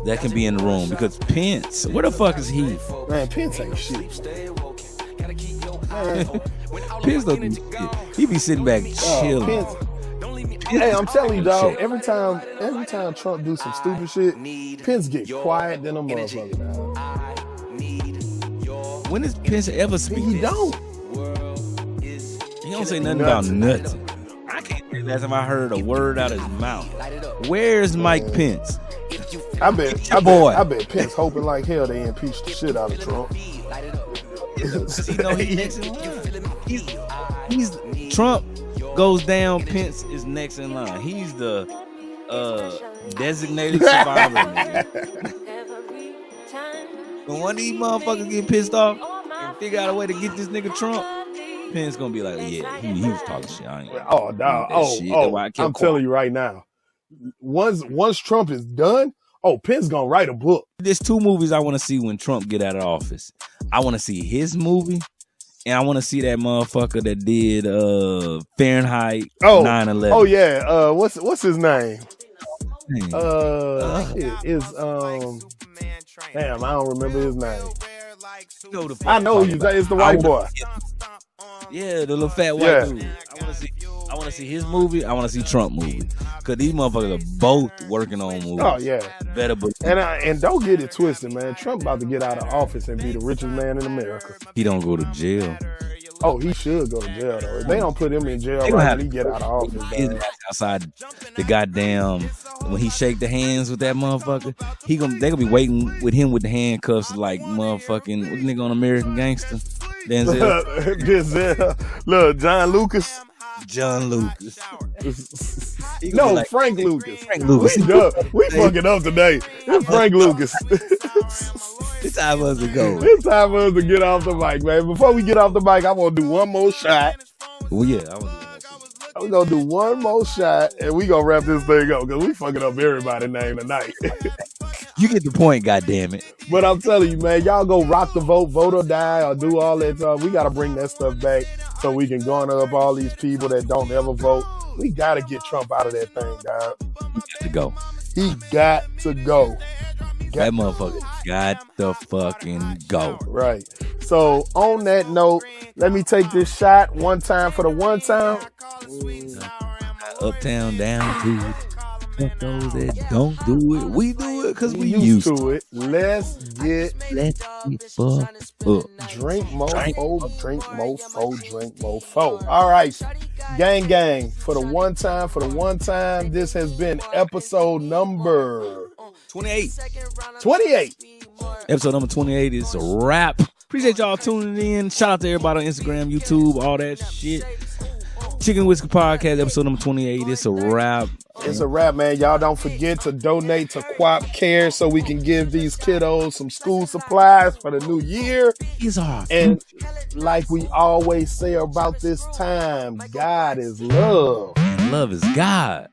Speaker 2: that can be in the room because Pence, where the fuck is he?
Speaker 3: Man, Pence ain't shit. Man,
Speaker 2: Pence don't do shit. He be sitting back chilling.
Speaker 3: Pence. Hey, I'm telling you, dog. Every time Trump do some stupid shit, Pence get quiet than a motherfucker, dog.
Speaker 2: When does Pence ever speak?
Speaker 3: He don't.
Speaker 2: He don't say nothing about nothing. I can't think last time I heard a word out of his mouth. Where's Mike Pence?
Speaker 3: I bet Pence hoping like hell they impeach the shit out of Trump.
Speaker 2: He know he's next in line. He's Trump goes down, Pence is next in line. He's the designated survivor. When one of these motherfuckers get pissed off and figure out a way to get this nigga Trump, Pence gonna be like, yeah, he was talking shit. I ain't
Speaker 3: dog. I'm telling you right now. Once Trump is done, Pence gonna write a book.
Speaker 2: There's two movies I want to see when Trump get out of office. I want to see his movie, and I want to see that motherfucker that did Fahrenheit 9/11.
Speaker 3: Oh yeah, what's his name? Damn, I don't remember his name. I know it's the white boy.
Speaker 2: Yeah, the little fat white dude. I want to see his movie. I want to see Trump movie. Cause these motherfuckers are both working on movies.
Speaker 3: Oh yeah,
Speaker 2: better.
Speaker 3: And don't get it twisted, man. Trump about to get out of office and be the richest man in America.
Speaker 2: He don't go to jail.
Speaker 3: Oh, he should go to jail though. If they don't put him in jail when he get out of office,
Speaker 2: he's outside the goddamn when he shake the hands with that motherfucker. They gonna be waiting with him with the handcuffs like motherfucking what nigga on American Gangster.
Speaker 3: Denzel. Look, John Lucas. No, like, Frank Lucas. We fucking up today. It's Frank Lucas.
Speaker 2: It's time for us to go.
Speaker 3: It's time for us to get off the mic, man. Before we get off the mic, I want to do one more shot.
Speaker 2: Well, yeah,
Speaker 3: I'm gonna do one more shot, and we gonna wrap this thing up because we fucking up everybody's name tonight.
Speaker 2: You get the point, goddammit.
Speaker 3: But I'm telling you, man, y'all go rock the vote or die, or do all that stuff. We gotta bring that stuff back so we can garner up all these people that don't ever vote. We gotta get Trump out of that thing, dog.
Speaker 2: He got to go.
Speaker 3: He got to go.
Speaker 2: That motherfucker got to fucking go.
Speaker 3: Right. So on that note, let me take this shot one time for the one time.
Speaker 2: Uptown, down to it. Fuck those that don't do it. We do it because we used to it.
Speaker 3: Let's get
Speaker 2: fucked up.
Speaker 3: Drink mofo, drink mofo. All right. Gang. For the one time, this has been episode number
Speaker 2: 28.
Speaker 3: Episode
Speaker 2: number 28 is a wrap. Appreciate y'all tuning in. Shout out to everybody on Instagram, YouTube, all that shit. Chicken Whiskey Podcast, episode number 28. It's a wrap.
Speaker 3: It's a wrap, man. Y'all don't forget to donate to Co-op Care so we can give these kiddos some school supplies for the new year. And like we always say about this time, God is love.
Speaker 2: And love is God.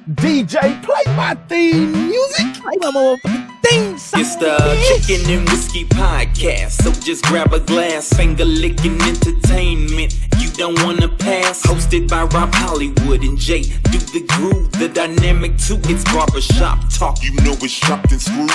Speaker 3: DJ, play my theme music.
Speaker 2: Play my motherfucking theme song.
Speaker 1: It's the Chicken and Whiskey Podcast, so just grab a glass. Finger licking entertainment you don't wanna pass. Hosted by RobHollywood and Jay. Do the groove, the dynamic too. It's barbershop talk. You know it's chopped and screwed.